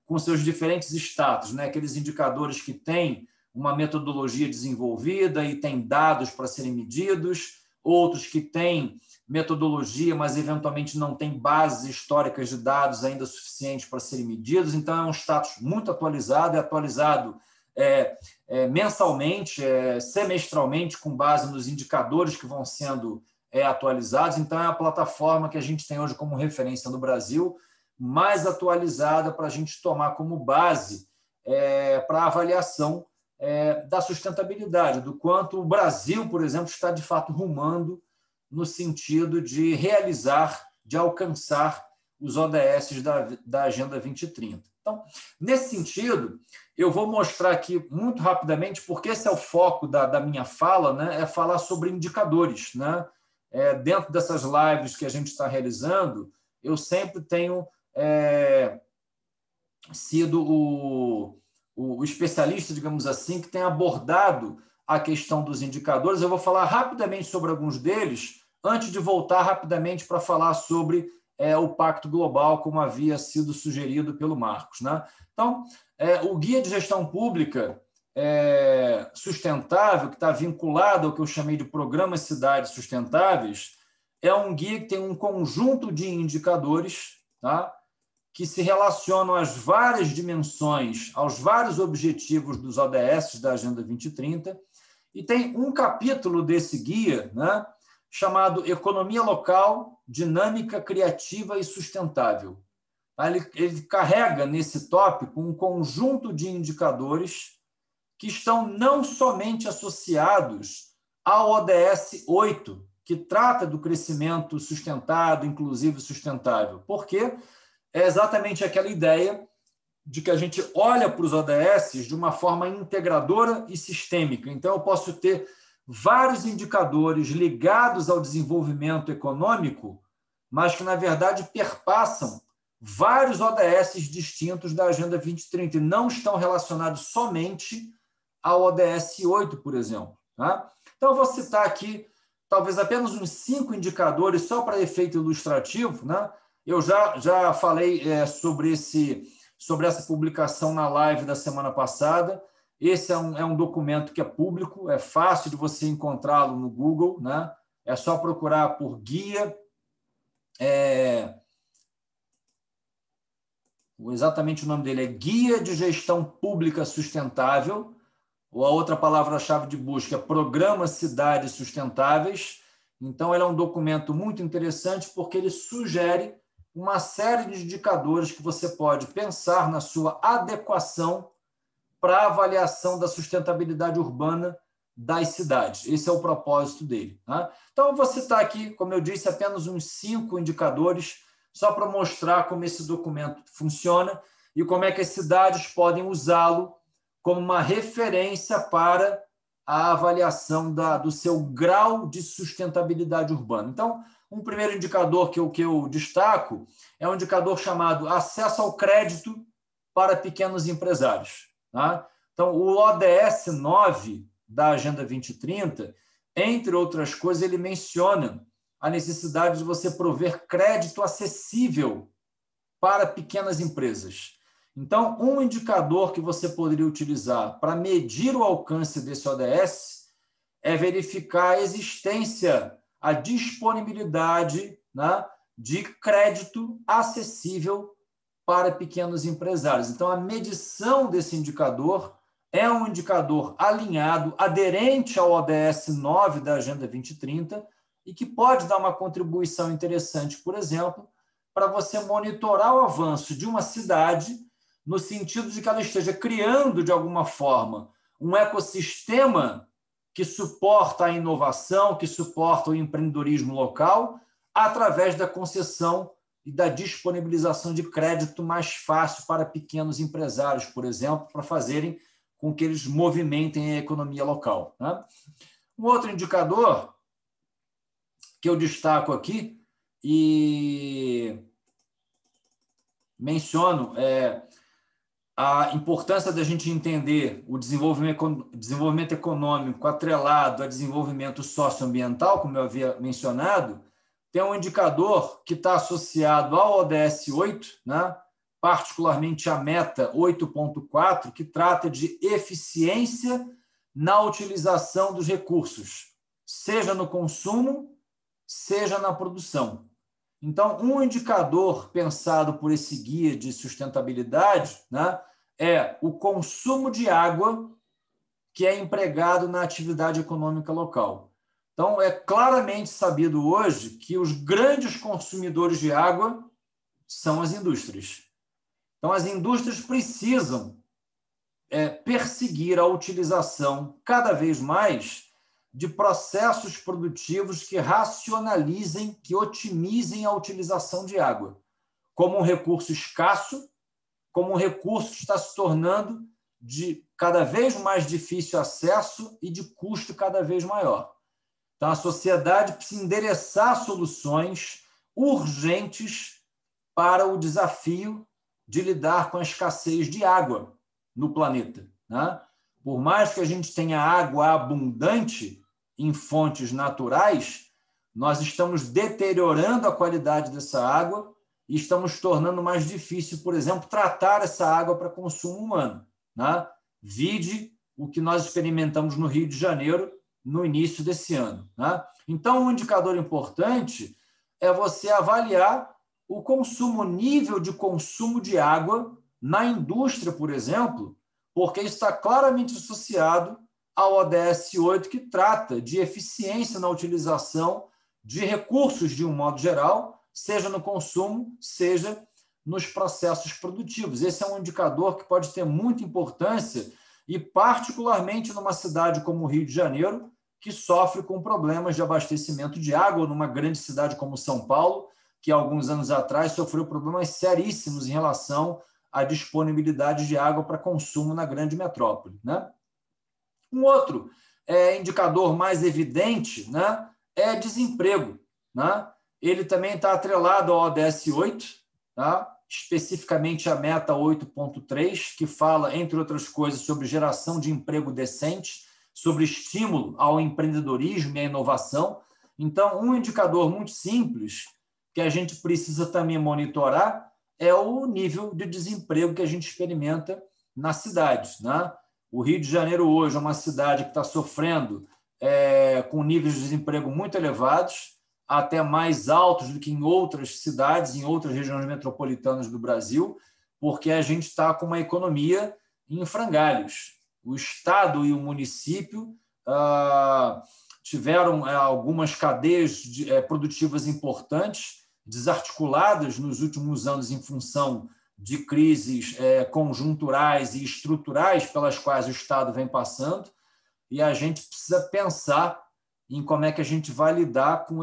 com seus diferentes status, né? Aqueles indicadores que têm uma metodologia desenvolvida e têm dados para serem medidos, outros que têm metodologia, mas eventualmente não têm bases históricas de dados ainda suficientes para serem medidos. Então, é um status muito atualizado, é atualizado mensalmente, semestralmente, com base nos indicadores que vão sendo atualizados. Então, é a plataforma que a gente tem hoje como referência no Brasil, mais atualizada para a gente tomar como base para a avaliação da sustentabilidade, do quanto o Brasil, por exemplo, está de fato rumando no sentido de realizar, de alcançar os ODS da Agenda 2030. Então, nesse sentido, eu vou mostrar aqui muito rapidamente, porque esse é o foco da minha fala, né? É falar sobre indicadores, né? Dentro dessas lives que a gente está realizando, eu sempre tenho sido o especialista, digamos assim, que tem abordado a questão dos indicadores. Eu vou falar rapidamente sobre alguns deles, antes de voltar rapidamente para falar sobre o Pacto Global, como havia sido sugerido pelo Marcos, né? Então, o Guia de Gestão Pública Sustentável, que está vinculado ao que eu chamei de Programas Cidades Sustentáveis, é um guia que tem um conjunto de indicadores, tá? Que se relacionam às várias dimensões, aos vários objetivos dos ODS da Agenda 2030, e tem um capítulo desse guia, né, chamado Economia Local, Dinâmica, Criativa e Sustentável. Ele carrega nesse tópico um conjunto de indicadores que estão não somente associados ao ODS 8, que trata do crescimento sustentado, inclusive sustentável. Por quê? É exatamente aquela ideia de que a gente olha para os ODS de uma forma integradora e sistêmica. Então, eu posso ter vários indicadores ligados ao desenvolvimento econômico, mas que, na verdade, perpassam vários ODS distintos da Agenda 2030 e não estão relacionados somente ao ODS 8, por exemplo. Tá? Então, eu vou citar aqui talvez apenas uns 5 indicadores, só para efeito ilustrativo, né? Eu já falei sobre essa publicação na live da semana passada. Esse é um documento que é público, é fácil de você encontrá-lo no Google, né? É só procurar por guia. Exatamente o nome dele é Guia de Gestão Pública Sustentável, ou a outra palavra-chave de busca é Programa Cidades Sustentáveis. Então, ele é um documento muito interessante porque ele sugere uma série de indicadores que você pode pensar na sua adequação para a avaliação da sustentabilidade urbana das cidades. Esse é o propósito dele. Tá? Então, eu vou citar aqui, como eu disse, apenas uns 5 indicadores, só para mostrar como esse documento funciona e como é que as cidades podem usá-lo como uma referência para a avaliação do seu grau de sustentabilidade urbana. Então, um primeiro indicador que eu destaco é um indicador chamado acesso ao crédito para pequenos empresários. Tá? Então, o ODS 9 da Agenda 2030, entre outras coisas, ele menciona a necessidade de você prover crédito acessível para pequenas empresas. Então, um indicador que você poderia utilizar para medir o alcance desse ODS é verificar a existência, a disponibilidade, né, de crédito acessível para pequenos empresários. Então, a medição desse indicador é um indicador alinhado, aderente ao ODS 9 da Agenda 2030 e que pode dar uma contribuição interessante, por exemplo, para você monitorar o avanço de uma cidade no sentido de que ela esteja criando, de alguma forma, um ecossistema que suporta a inovação, que suporta o empreendedorismo local, através da concessão e da disponibilização de crédito mais fácil para pequenos empresários, por exemplo, para fazerem com que eles movimentem a economia local, né? Um outro indicador que eu destaco aqui e menciono a importância da gente entender o desenvolvimento econômico atrelado a desenvolvimento socioambiental, como eu havia mencionado. Tem um indicador que está associado ao ODS 8, né? Particularmente a meta 8.4, que trata de eficiência na utilização dos recursos, seja no consumo, seja na produção. Então, um indicador pensado por esse guia de sustentabilidade, né, é o consumo de água que é empregado na atividade econômica local. Então, é claramente sabido hoje que os grandes consumidores de água são as indústrias. Então, as indústrias precisam perseguir a utilização cada vez mais de processos produtivos que racionalizem, que otimizem a utilização de água, como um recurso escasso, como um recurso que está se tornando de cada vez mais difícil acesso e de custo cada vez maior. Então, a sociedade precisa endereçar soluções urgentes para o desafio de lidar com a escassez de água no planeta, né? Por mais que a gente tenha água abundante em fontes naturais, nós estamos deteriorando a qualidade dessa água e estamos tornando mais difícil, por exemplo, tratar essa água para consumo humano, né? Vide o que nós experimentamos no Rio de Janeiro no início desse ano, né? Então, um indicador importante é você avaliar o consumo, o nível de consumo de água na indústria, por exemplo, porque isso está claramente associado ao ODS 8, que trata de eficiência na utilização de recursos de um modo geral, seja no consumo, seja nos processos produtivos. Esse é um indicador que pode ter muita importância e particularmente numa cidade como o Rio de Janeiro, que sofre com problemas de abastecimento de água, ou numa grande cidade como São Paulo, que alguns anos atrás sofreu problemas seríssimos em relação à disponibilidade de água para consumo na grande metrópole, né? Um outro indicador mais evidente, né, é desemprego, né? Ele também está atrelado ao ODS 8, tá? Especificamente a meta 8.3, que fala, entre outras coisas, sobre geração de emprego decente, sobre estímulo ao empreendedorismo e à inovação. Então, um indicador muito simples que a gente precisa também monitorar é o nível de desemprego que a gente experimenta nas cidades, né? O Rio de Janeiro hoje é uma cidade que está sofrendo com níveis de desemprego muito elevados, até mais altos do que em outras cidades, em outras regiões metropolitanas do Brasil, porque a gente está com uma economia em frangalhos. O Estado e o município tiveram algumas cadeias produtivas importantes, desarticuladas nos últimos anos em função de crises conjunturais e estruturais pelas quais o Estado vem passando, e a gente precisa pensar em como é que a gente vai lidar com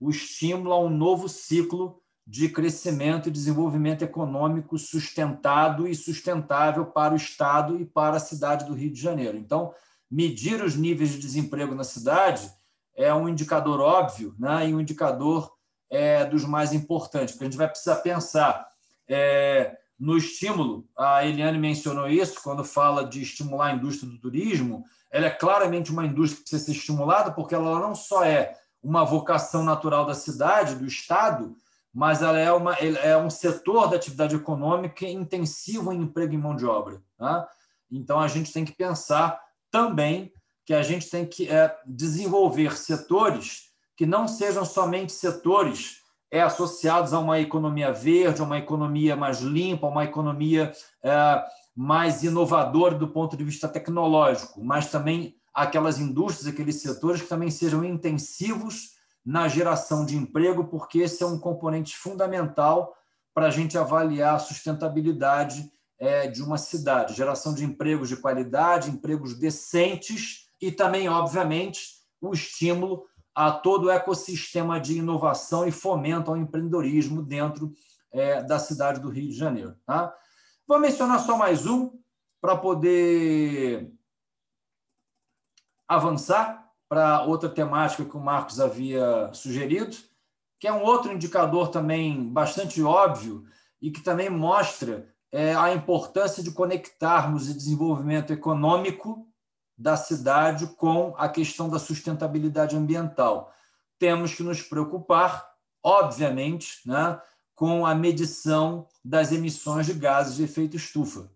o estímulo a um novo ciclo de crescimento e desenvolvimento econômico sustentado e sustentável para o Estado e para a cidade do Rio de Janeiro. Então, medir os níveis de desemprego na cidade é um indicador óbvio, né, e um indicador dos mais importantes, porque a gente vai precisar pensar no estímulo. A Eliane mencionou isso quando fala de estimular a indústria do turismo. Ela é claramente uma indústria que precisa ser estimulada, porque ela não só é uma vocação natural da cidade, do Estado, mas ela é um setor da atividade econômica intensivo em emprego e mão de obra, tá? Então, a gente tem que pensar também que a gente tem que desenvolver setores que não sejam somente setores associados a uma economia verde, a uma economia mais limpa, a uma economia mais inovadora do ponto de vista tecnológico, mas também aquelas indústrias, aqueles setores que também sejam intensivos na geração de emprego, porque esse é um componente fundamental para a gente avaliar a sustentabilidade de uma cidade. Geração de empregos de qualidade, empregos decentes e também, obviamente, o estímulo a todo o ecossistema de inovação e fomento ao empreendedorismo dentro da cidade do Rio de Janeiro. Tá? Vou mencionar só mais um para poder avançar para outra temática que o Marcos havia sugerido, que é um outro indicador também bastante óbvio e que também mostra a importância de conectarmos o desenvolvimento econômico da cidade com a questão da sustentabilidade ambiental. Temos que nos preocupar, obviamente, né, com a medição das emissões de gases de efeito estufa.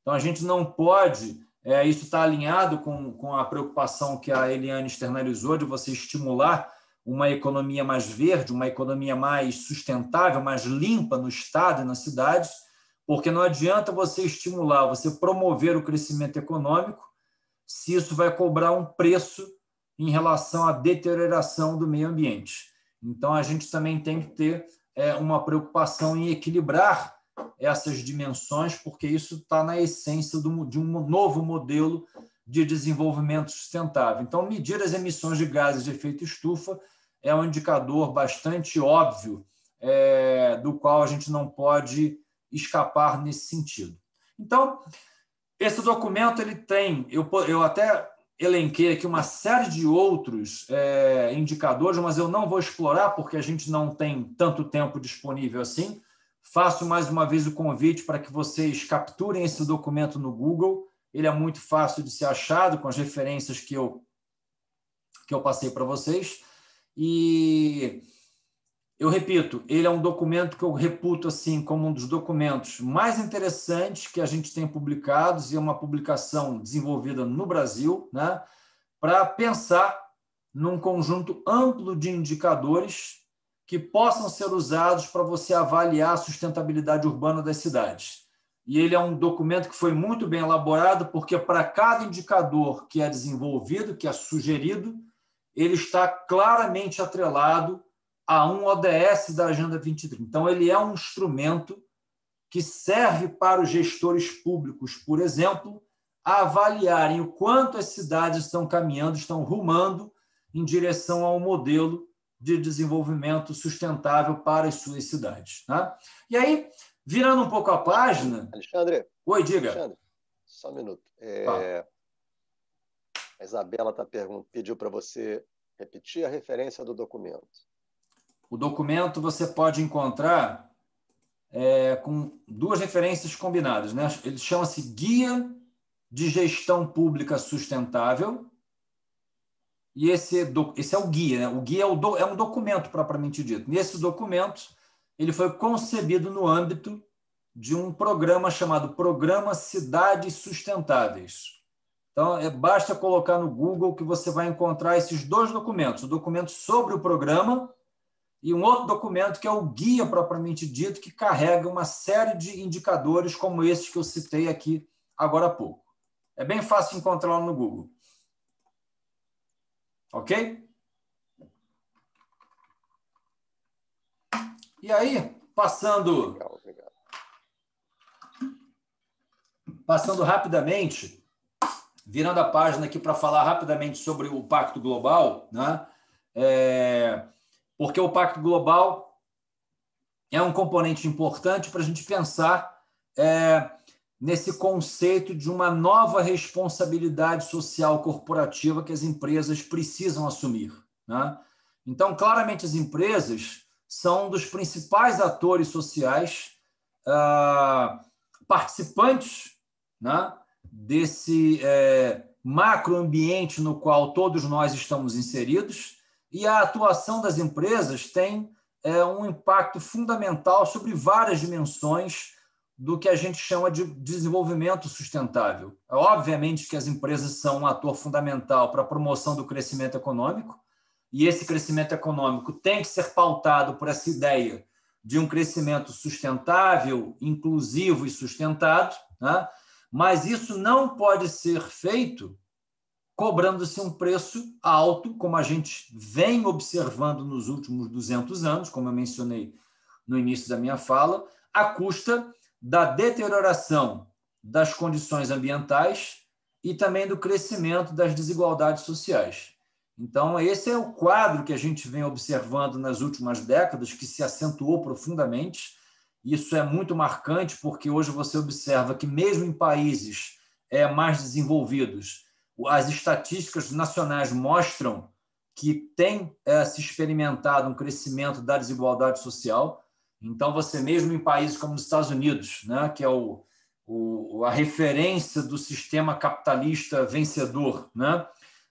Então, a gente não pode... isso está alinhado com a preocupação que a Eliane externalizou de você estimular uma economia mais verde, uma economia mais sustentável, mais limpa no estado e nas cidades, porque não adianta você estimular, você promover o crescimento econômico se isso vai cobrar um preço em relação à deterioração do meio ambiente. Então, a gente também tem que ter uma preocupação em equilibrar essas dimensões, porque isso está na essência de um novo modelo de desenvolvimento sustentável. Então, medir as emissões de gases de efeito estufa é um indicador bastante óbvio, do qual a gente não pode escapar nesse sentido. Então, esse documento ele tem, eu até elenquei aqui uma série de outros indicadores, mas eu não vou explorar porque a gente não tem tanto tempo disponível assim. Faço mais uma vez o convite para que vocês capturem esse documento no Google. Ele é muito fácil de ser achado com as referências que eu passei para vocês. E eu repito, ele é um documento que eu reputo assim como um dos documentos mais interessantes que a gente tem publicados, e é uma publicação desenvolvida no Brasil, né, para pensar num conjunto amplo de indicadores que possam ser usados para você avaliar a sustentabilidade urbana das cidades. E ele é um documento que foi muito bem elaborado, porque para cada indicador que é desenvolvido, que é sugerido, ele está claramente atrelado a um ODS da Agenda 2030. Então, ele é um instrumento que serve para os gestores públicos, por exemplo, a avaliarem o quanto as cidades estão caminhando, estão rumando em direção a um modelo de desenvolvimento sustentável para as suas cidades. Tá? E aí, virando um pouco a página... Alexandre. Oi, diga. Alexandre, só um minuto. A Isabela pediu para você repetir a referência do documento. O documento você pode encontrar com duas referências combinadas, né? Ele chama-se Guia de Gestão Pública Sustentável, e esse é o guia, né? O guia é um documento propriamente dito. Nesse documento, ele foi concebido no âmbito de um programa chamado Programa Cidades Sustentáveis. Então, basta colocar no Google que você vai encontrar esses dois documentos, o documento sobre o programa e um outro documento que é o guia propriamente dito, que carrega uma série de indicadores como esses que eu citei aqui agora há pouco. É bem fácil encontrar lá no Google. Ok? E aí, passando rapidamente, virando a página aqui para falar rapidamente sobre o Pacto Global, né? Porque o Pacto Global é um componente importante para a gente pensar nesse conceito de uma nova responsabilidade social corporativa que as empresas precisam assumir. Né? Então, claramente, as empresas são um dos principais atores sociais participantes, né, desse macroambiente no qual todos nós estamos inseridos, e a atuação das empresas tem um impacto fundamental sobre várias dimensões do que a gente chama de desenvolvimento sustentável. Obviamente que as empresas são um ator fundamental para a promoção do crescimento econômico, e esse crescimento econômico tem que ser pautado por essa ideia de um crescimento sustentável, inclusivo e sustentado, né? Mas isso não pode ser feito cobrando-se um preço alto, como a gente vem observando nos últimos 200 anos, como eu mencionei no início da minha fala, à custa da deterioração das condições ambientais e também do crescimento das desigualdades sociais. Então, esse é o quadro que a gente vem observando nas últimas décadas, que se acentuou profundamente. Isso é muito marcante, porque hoje você observa que, mesmo em países mais desenvolvidos, as estatísticas nacionais mostram que tem se experimentado um crescimento da desigualdade social. Então, você mesmo em países como os Estados Unidos, né, que é a referência do sistema capitalista vencedor, né,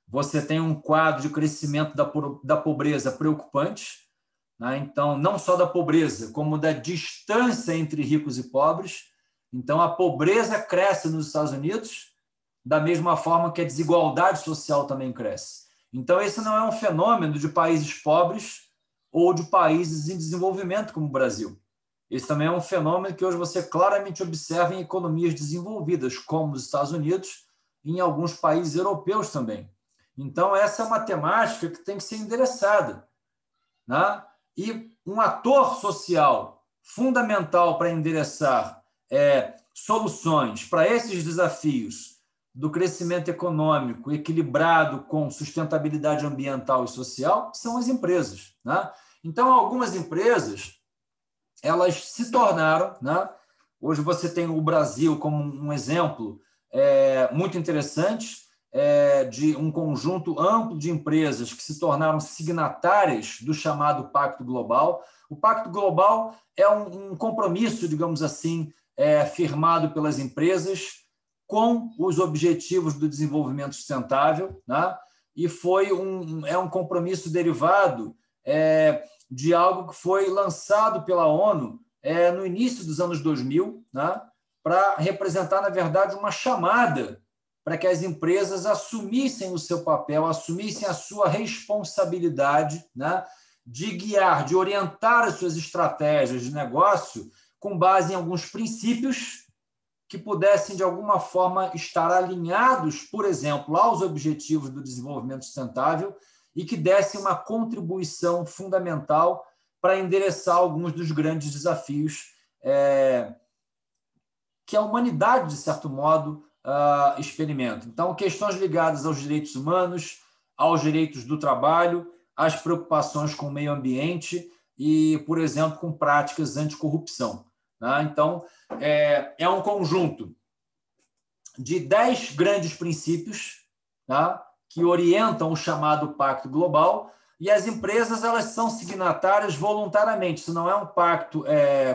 você tem um quadro de crescimento da pobreza preocupante, né? Então, não só da pobreza, como da distância entre ricos e pobres. Então, a pobreza cresce nos Estados Unidos, da mesma forma que a desigualdade social também cresce. Então, esse não é um fenômeno de países pobres ou de países em desenvolvimento, como o Brasil. Esse também é um fenômeno que hoje você claramente observa em economias desenvolvidas, como os Estados Unidos, e em alguns países europeus também. Então, essa é uma temática que tem que ser endereçada, né? E um ator social fundamental para endereçar soluções para esses desafios do crescimento econômico equilibrado com sustentabilidade ambiental e social são as empresas, né? Então, algumas empresas elas se tornaram, né? Hoje você tem o Brasil como um exemplo muito interessante, de um conjunto amplo de empresas que se tornaram signatárias do chamado Pacto Global. O Pacto Global é um compromisso, digamos assim, firmado pelas empresas com os objetivos do desenvolvimento sustentável, né? E é um compromisso derivado de algo que foi lançado pela ONU no início dos anos 2000, né? Para representar, na verdade, uma chamada para que as empresas assumissem o seu papel, assumissem a sua responsabilidade, né, de guiar, de orientar as suas estratégias de negócio com base em alguns princípios que pudessem, de alguma forma, estar alinhados, por exemplo, aos objetivos do desenvolvimento sustentável e que dessem uma contribuição fundamental para endereçar alguns dos grandes desafios que a humanidade, de certo modo, experimenta. Então, questões ligadas aos direitos humanos, aos direitos do trabalho, às preocupações com o meio ambiente e, por exemplo, com práticas anticorrupção, né? Então, é um conjunto de 10 grandes princípios, tá, que orientam o chamado Pacto Global, e as empresas elas são signatárias voluntariamente. Isso não é um pacto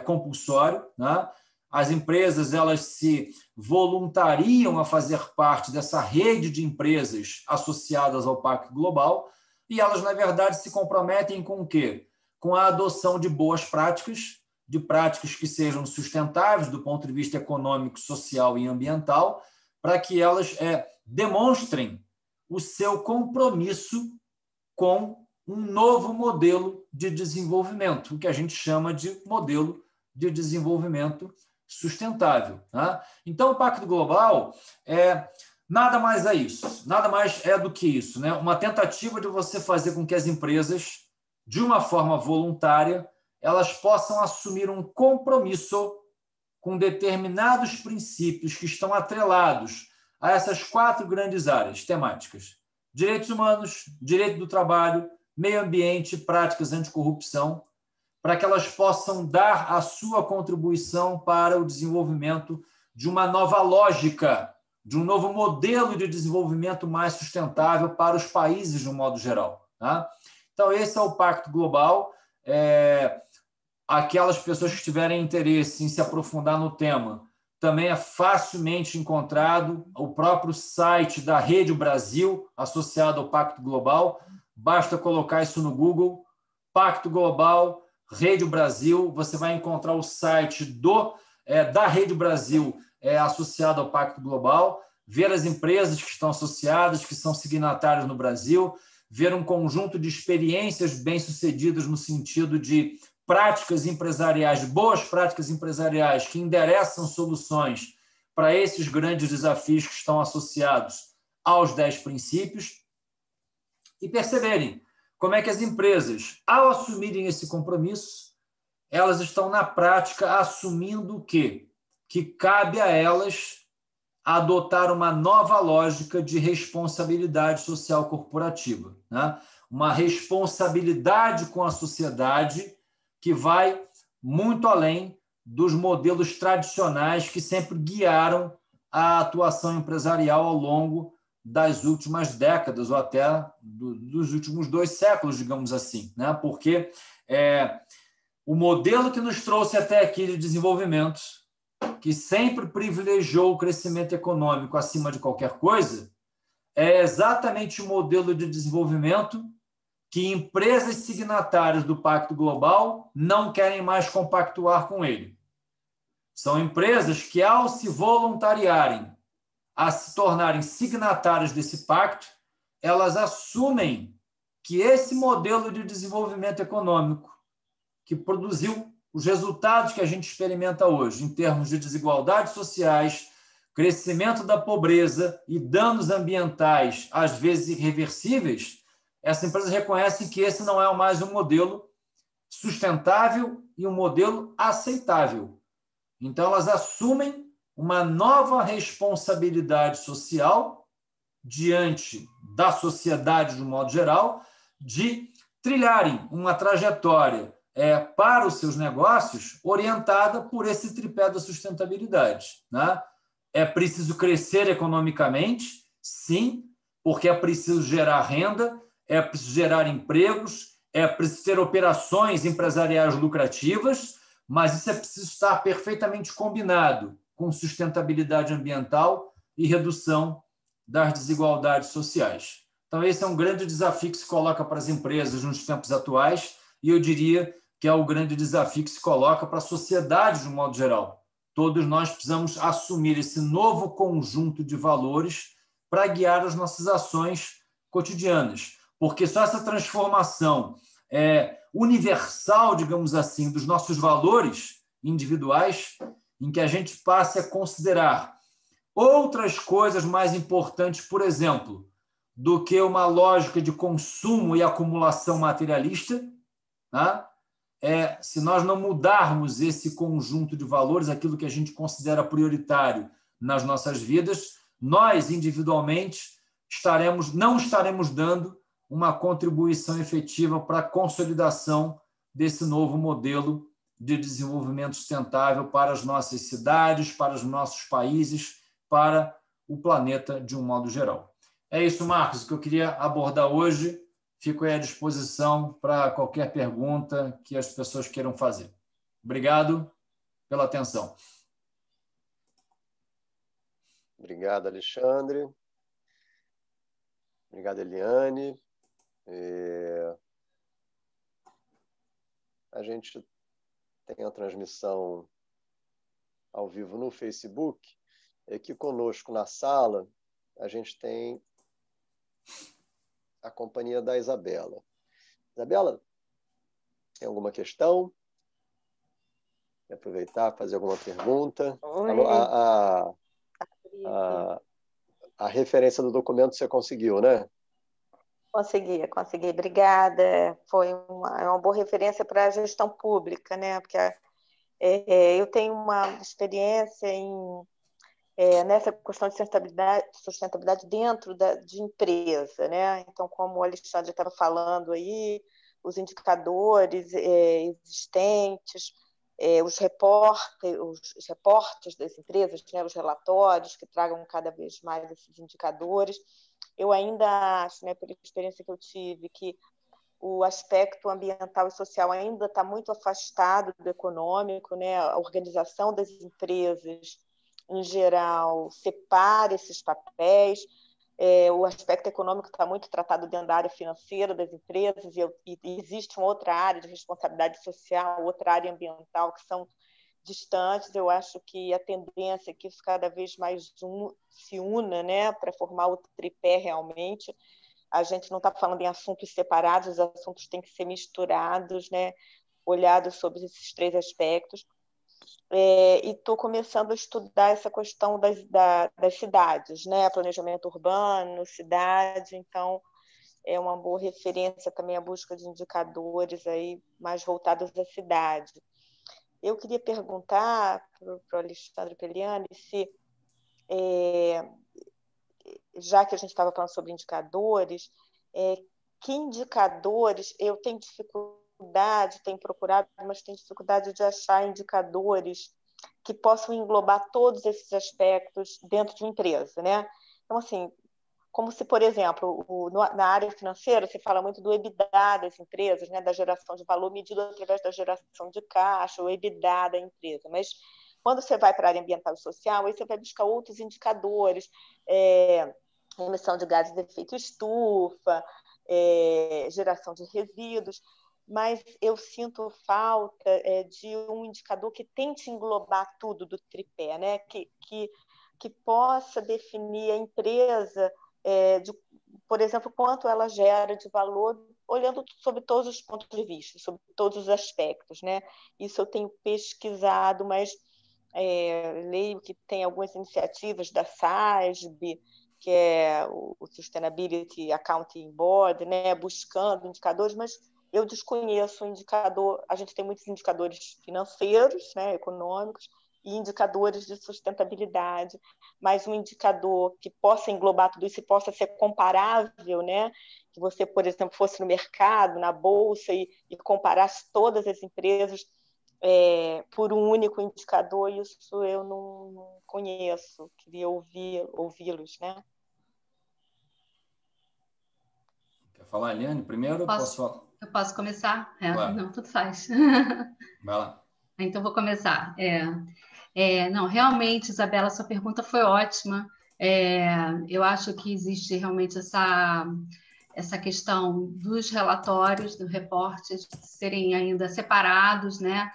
compulsório, né? As empresas elas se voluntariam a fazer parte dessa rede de empresas associadas ao Pacto Global e elas, na verdade, se comprometem com o quê? Com a adoção de boas práticas, de práticas que sejam sustentáveis do ponto de vista econômico, social e ambiental, para que elas demonstrem o seu compromisso com um novo modelo de desenvolvimento, o que a gente chama de modelo de desenvolvimento sustentável, né? Então, o Pacto Global nada mais é isso, nada mais é do que isso, né? Uma tentativa de você fazer com que as empresas, de uma forma voluntária, elas possam assumir um compromisso com determinados princípios que estão atrelados a essas 4 grandes áreas temáticas: direitos humanos, direito do trabalho, meio ambiente, práticas anticorrupção, para que elas possam dar a sua contribuição para o desenvolvimento de uma nova lógica, de um novo modelo de desenvolvimento mais sustentável para os países de um modo geral, tá? Então, esse é o Pacto Global. Aquelas pessoas que tiverem interesse em se aprofundar no tema, também é facilmente encontrado o próprio site da Rede Brasil, associado ao Pacto Global. Basta colocar isso no Google, Pacto Global, Rede Brasil, você vai encontrar o site da Rede Brasil associado ao Pacto Global, ver as empresas que estão associadas, que são signatárias no Brasil, ver um conjunto de experiências bem-sucedidas no sentido de práticas empresariais, boas práticas empresariais que endereçam soluções para esses grandes desafios que estão associados aos 10 princípios e perceberem como é que as empresas, ao assumirem esse compromisso, elas estão, na prática, assumindo o quê? Que cabe a elas a adotar uma nova lógica de responsabilidade social corporativa, né? Uma responsabilidade com a sociedade que vai muito além dos modelos tradicionais que sempre guiaram a atuação empresarial ao longo das últimas décadas ou até dos últimos 2 séculos, digamos assim, né? Porque o modelo que nos trouxe até aqui de desenvolvimento, que sempre privilegiou o crescimento econômico acima de qualquer coisa, é exatamente o modelo de desenvolvimento que empresas signatárias do Pacto Global não querem mais compactuar com ele. São empresas que, ao se voluntariarem a se tornarem signatárias desse pacto, elas assumem que esse modelo de desenvolvimento econômico que produziu os resultados que a gente experimenta hoje, em termos de desigualdades sociais, crescimento da pobreza e danos ambientais, às vezes irreversíveis, essas empresas reconhecem que esse não é mais um modelo sustentável e um modelo aceitável. Então, elas assumem uma nova responsabilidade social diante da sociedade, de um modo geral, de trilharem uma trajetória para os seus negócios orientada por esse tripé da sustentabilidade, né? É preciso crescer economicamente, sim, porque é preciso gerar renda, é preciso gerar empregos, é preciso ter operações empresariais lucrativas, mas isso é preciso estar perfeitamente combinado com sustentabilidade ambiental e redução das desigualdades sociais. Então, esse é um grande desafio que se coloca para as empresas nos tempos atuais e eu diria que é o grande desafio que se coloca para a sociedade de um modo geral. Todos nós precisamos assumir esse novo conjunto de valores para guiar as nossas ações cotidianas, porque só essa transformação universal, digamos assim, dos nossos valores individuais, em que a gente passe a considerar outras coisas mais importantes, por exemplo, do que uma lógica de consumo e acumulação materialista, tá? Se nós não mudarmos esse conjunto de valores, aquilo que a gente considera prioritário nas nossas vidas, nós, individualmente, não estaremos dando uma contribuição efetiva para a consolidação desse novo modelo de desenvolvimento sustentável para as nossas cidades, para os nossos países, para o planeta de um modo geral. É isso, Marcos, que eu queria abordar hoje. Fico aí à disposição para qualquer pergunta que as pessoas queiram fazer. Obrigado pela atenção. Obrigado, Alexandre. Obrigado, Eliane. A gente tem a transmissão ao vivo no Facebook. Aqui conosco na sala, a gente tem a companhia da Isabela. Isabela, tem alguma questão? Quer aproveitar, fazer alguma pergunta? A referência do documento você conseguiu, né? Consegui. Obrigada. Foi uma boa referência para a gestão pública, né? Porque eu tenho uma experiência nessa questão de sustentabilidade dentro de empresa, né? Então, como o Alexandre estava falando aí, os indicadores existentes, os reportes das empresas, né? Os relatórios que tragam cada vez mais esses indicadores. Eu ainda acho, né, pela experiência que eu tive, que o aspecto ambiental e social ainda está muito afastado do econômico, né? A organização das empresas, em geral, separa esses papéis. O aspecto econômico está muito tratado dentro da área financeira das empresas e existe uma outra área de responsabilidade social, outra área ambiental, que são distantes. Eu acho que a tendência é que isso cada vez mais se una, né, para formar o tripé realmente. A gente não está falando em assuntos separados, os assuntos têm que ser misturados, né, olhados sobre esses 3 aspectos. E estou começando a estudar essa questão das cidades, né? Planejamento urbano, cidade, então é uma boa referência também a busca de indicadores aí mais voltados à cidade. Eu queria perguntar para o Alexandre Peliani se já que a gente estava falando sobre indicadores, que indicadores eu tenho dificuldade, tenho procurado, mas tenho dificuldade de achar indicadores que possam englobar todos esses aspectos dentro de uma empresa, né? Então, assim, como se, por exemplo, na área financeira, se fala muito do EBITDA das empresas, né, da geração de valor medido através da geração de caixa, o EBITDA da empresa. Mas quando você vai para a área ambiental e social, aí você vai buscar outros indicadores, emissão de gases de efeito estufa, geração de resíduos, mas eu sinto falta de um indicador que tente englobar tudo do tripé, né? Que possa definir a empresa, por exemplo, quanto ela gera de valor, olhando sobre todos os pontos de vista, sobre todos os aspectos, né? Isso eu tenho pesquisado, mas leio que tem algumas iniciativas da SASB, que é o Sustainability Accounting Board, né? Buscando indicadores, mas eu desconheço o indicador. A gente tem muitos indicadores financeiros, né, econômicos, e indicadores de sustentabilidade, mas um indicador que possa englobar tudo isso e possa ser comparável, né? Que você, por exemplo, fosse no mercado, na bolsa, e comparasse todas as empresas por um único indicador, isso eu não conheço. Queria ouvi-los, né? Quer falar, Eliane? Primeiro, posso falar? Eu posso começar? Claro. Não, tudo faz. Vai lá. Então, vou começar. Não, realmente, Isabela, sua pergunta foi ótima. Eu acho que existe realmente essa questão dos relatórios, dos reportes, serem ainda separados, né?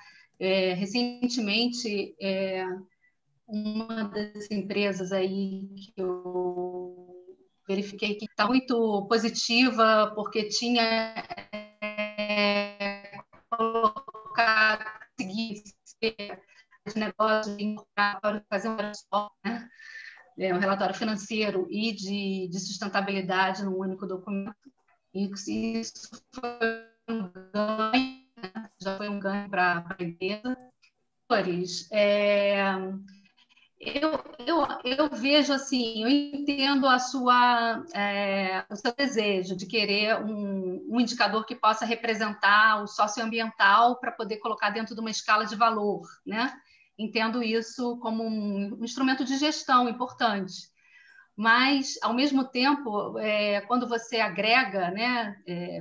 Recentemente, uma das empresas aí que eu verifiquei que está muito positiva, porque tinha colocado, seguir esse negócio de para fazer um só, né? Um relatório financeiro e de sustentabilidade num único documento. Isso foi um ganho, né? Já foi um ganho para a empresa. Eu vejo assim, eu entendo o seu desejo de querer um indicador que possa representar o socioambiental para poder colocar dentro de uma escala de valor, né? Entendo isso como um instrumento de gestão importante. Mas, ao mesmo tempo, quando você agrega, né,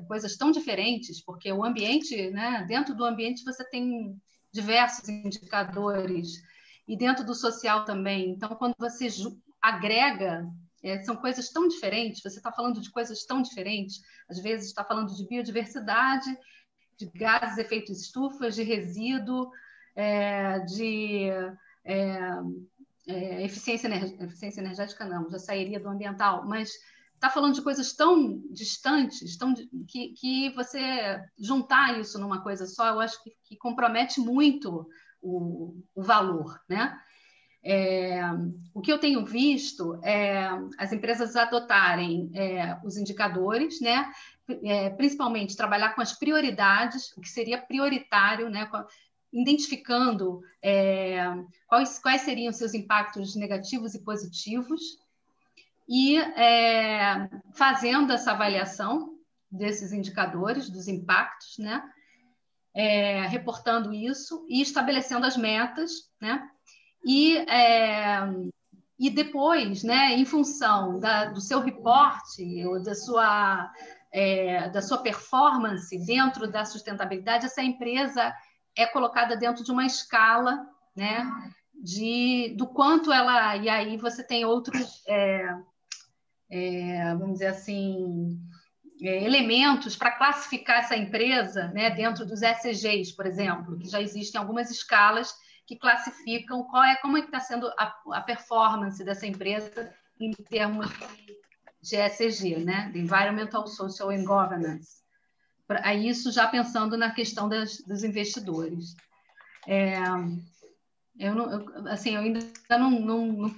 coisas tão diferentes, porque o ambiente, né, dentro do ambiente você tem diversos indicadores, e dentro do social também. Então, quando você agrega, são coisas tão diferentes, você está falando de coisas tão diferentes, às vezes está falando de biodiversidade, de gases, efeitos estufas, de resíduo, de eficiência energética, não, já sairia do ambiental, mas está falando de coisas tão distantes, que você juntar isso numa coisa só, eu acho que compromete muito o valor, né? O que eu tenho visto é as empresas adotarem os indicadores, né? Principalmente trabalhar com as prioridades, o que seria prioritário, né? Identificando quais seriam seus impactos negativos e positivos e fazendo essa avaliação desses indicadores, dos impactos, né? Reportando isso e estabelecendo as metas, né? E depois, né, em função do seu reporte ou da sua performance dentro da sustentabilidade, essa empresa é colocada dentro de uma escala, né, do quanto ela... E aí você tem outros, vamos dizer assim, elementos para classificar essa empresa, né, dentro dos ESGs, por exemplo, que já existem algumas escalas que classificam como é que está sendo a performance dessa empresa em termos de ESG, né, de Environmental, Social and Governance. Isso já pensando na questão dos investidores. Eu ainda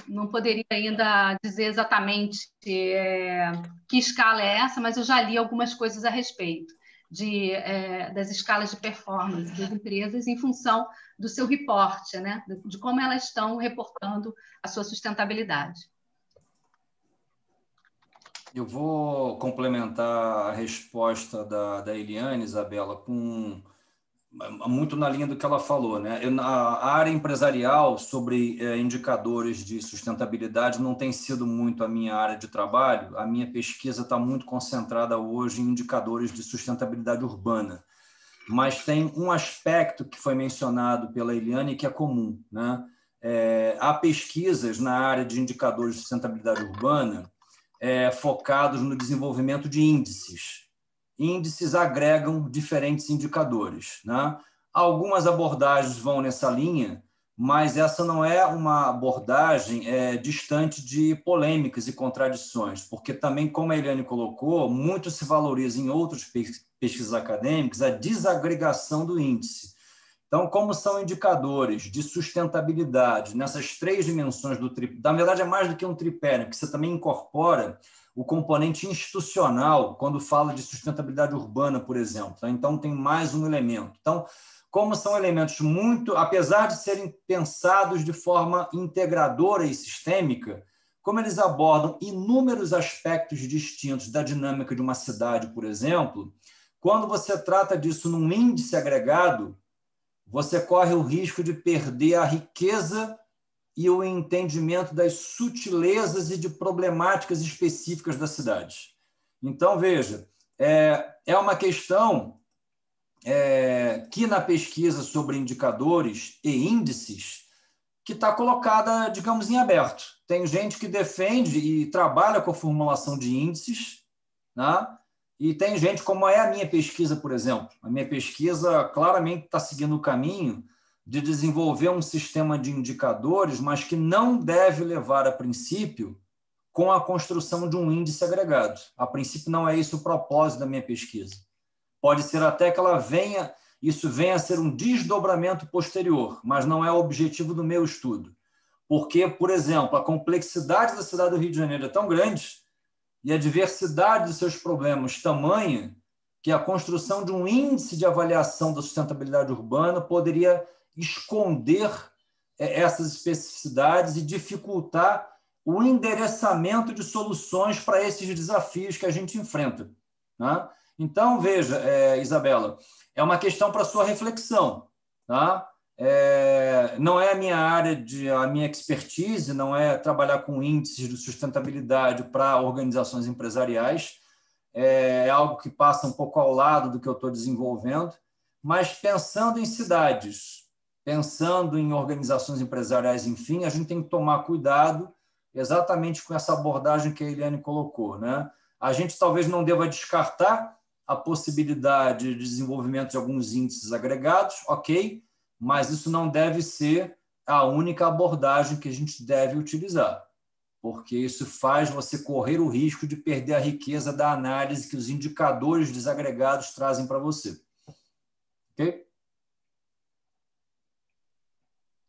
não poderia ainda dizer exatamente que escala é essa, mas eu já li algumas coisas a respeito. das escalas de performance das empresas em função do seu reporte, né? De como elas estão reportando a sua sustentabilidade. Eu vou complementar a resposta da Eliane, Isabela, muito na linha do que ela falou, né? A área empresarial sobre indicadores de sustentabilidade não tem sido muito a minha área de trabalho. A minha pesquisa está muito concentrada hoje em indicadores de sustentabilidade urbana. Mas tem um aspecto que foi mencionado pela Eliane que é comum, né? Há pesquisas na área de indicadores de sustentabilidade urbana focados no desenvolvimento de índices. Índices agregam diferentes indicadores, né? Algumas abordagens vão nessa linha, mas essa não é uma abordagem distante de polêmicas e contradições, porque também, como a Eliane colocou, muito se valoriza em outras pesquisas acadêmicas a desagregação do índice. Então, como são indicadores de sustentabilidade nessas três dimensões do tripé, na verdade é mais do que um tripé, né? Porque você também incorpora o componente institucional quando fala de sustentabilidade urbana, por exemplo. Então, tem mais um elemento. Então, como são elementos muito, apesar de serem pensados de forma integradora e sistêmica, como eles abordam inúmeros aspectos distintos da dinâmica de uma cidade, por exemplo, quando você trata disso num índice agregado, você corre o risco de perder a riqueza e o entendimento das sutilezas e de problemáticas específicas da cidade. Então, veja, é uma questão que na pesquisa sobre indicadores e índices que está colocada, digamos, em aberto. Tem gente que defende e trabalha com a formulação de índices, né? E tem gente, como é a minha pesquisa, por exemplo. A minha pesquisa claramente está seguindo o caminho de desenvolver um sistema de indicadores, mas que não deve levar, a princípio, com a construção de um índice agregado. A princípio, não é esse o propósito da minha pesquisa. Pode ser até que isso venha a ser um desdobramento posterior, mas não é o objetivo do meu estudo. Porque, por exemplo, a complexidade da cidade do Rio de Janeiro é tão grande e a diversidade dos seus problemas tamanha que a construção de um índice de avaliação da sustentabilidade urbana poderia esconder essas especificidades e dificultar o endereçamento de soluções para esses desafios que a gente enfrenta, né? Então, veja, Isabela, é uma questão para sua reflexão, tá? Não é a minha área, a minha expertise, não é trabalhar com índices de sustentabilidade para organizações empresariais, é algo que passa um pouco ao lado do que eu estou desenvolvendo, mas pensando em cidades, pensando em organizações empresariais, enfim, a gente tem que tomar cuidado exatamente com essa abordagem que a Eliane colocou, né? A gente talvez não deva descartar a possibilidade de desenvolvimento de alguns índices agregados, ok, mas isso não deve ser a única abordagem que a gente deve utilizar, porque isso faz você correr o risco de perder a riqueza da análise que os indicadores desagregados trazem para você. Ok?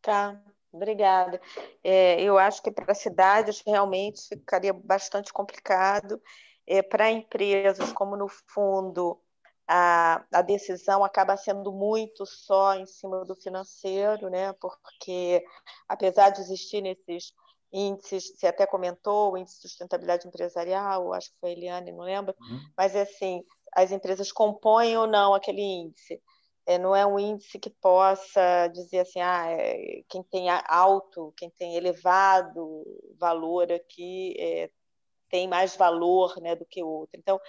Tá, obrigada. Eu acho que para cidades realmente ficaria bastante complicado. Para empresas, como no fundo a decisão acaba sendo muito só em cima do financeiro, né? Porque apesar de existir nesses índices, você até comentou o índice de sustentabilidade empresarial, acho que foi a Eliane, não lembro, mas assim, as empresas compõem ou não aquele índice. Não é um índice que possa dizer assim, quem tem alto, quem tem elevado valor aqui tem mais valor, né, do que o outro. Então,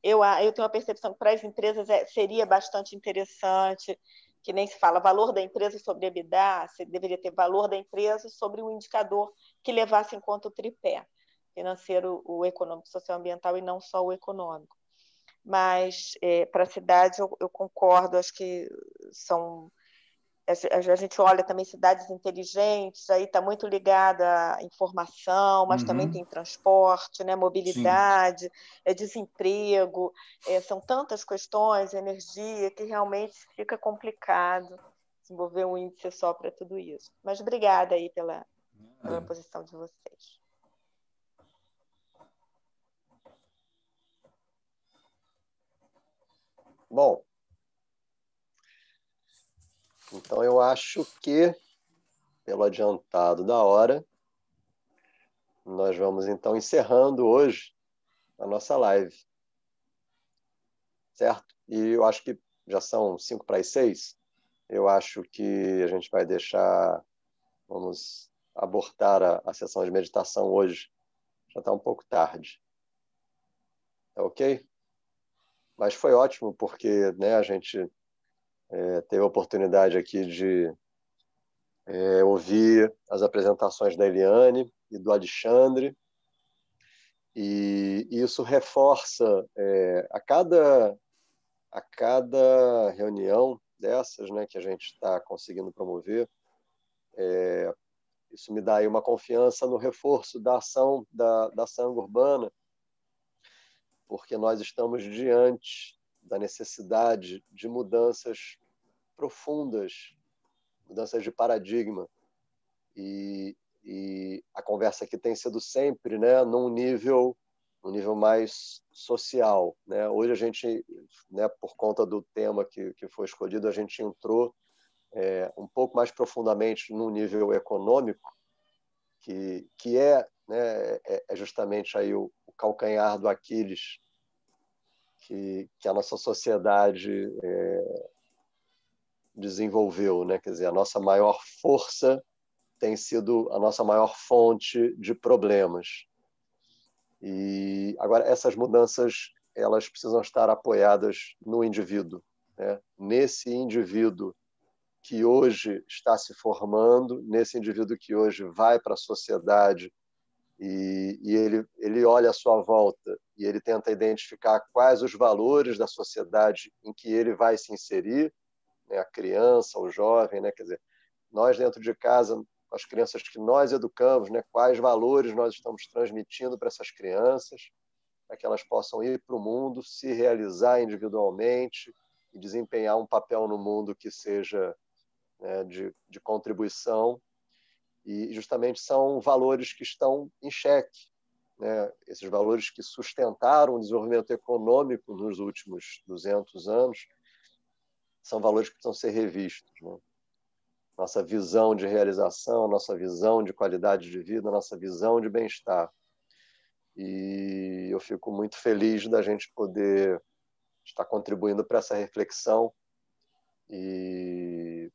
eu tenho a percepção que para as empresas seria bastante interessante, que nem se fala valor da empresa sobre EBITDA, você deveria ter valor da empresa sobre um indicador que levasse em conta o tripé financeiro, o econômico, social e ambiental, e não só o econômico. Mas para a cidade eu concordo, acho que a gente olha também cidades inteligentes, aí está muito ligada à informação, mas também tem transporte, né, mobilidade, desemprego, são tantas questões, energia, que realmente fica complicado desenvolver um índice só para tudo isso. Mas obrigada aí pela posição de vocês. Bom, então eu acho que, pelo adiantado da hora, nós vamos então encerrando hoje a nossa live, certo? E eu acho que já são 5 para as 6. Eu acho que a gente vai vamos abortar a sessão de meditação hoje. Já está um pouco tarde. Tá ok? Mas foi ótimo porque, né, a gente teve a oportunidade aqui de ouvir as apresentações da Eliane e do Alexandre, e isso reforça a cada reunião dessas, né, que a gente está conseguindo promover. Isso me dá aí uma confiança no reforço da ação da Sangha Urbana, porque nós estamos diante da necessidade de mudanças profundas, mudanças de paradigma. E a conversa aqui tem sido sempre, né, num nível mais social, né? Hoje a gente, né, por conta do tema que foi escolhido, a gente entrou um pouco mais profundamente no nível econômico, que né, é justamente aí o calcanhar do Aquiles que a nossa sociedade desenvolveu, né? Quer dizer, a nossa maior força tem sido a nossa maior fonte de problemas. E agora essas mudanças elas precisam estar apoiadas no indivíduo, né? Nesse indivíduo que hoje está se formando, nesse indivíduo que hoje vai para a sociedade e ele olha à sua volta e ele tenta identificar quais os valores da sociedade em que ele vai se inserir, né? A criança, o jovem, né? Quer dizer, nós dentro de casa, as crianças que nós educamos, né? Quais valores nós estamos transmitindo para essas crianças, para que elas possam ir para o mundo, se realizar individualmente e desempenhar um papel no mundo que seja, né, de contribuição. E justamente são valores que estão em xeque, né? Esses valores que sustentaram o desenvolvimento econômico nos últimos 200 anos são valores que precisam ser revistos, né? Nossa visão de realização, nossa visão de qualidade de vida, nossa visão de bem-estar. E eu fico muito feliz da gente poder estar contribuindo para essa reflexão. E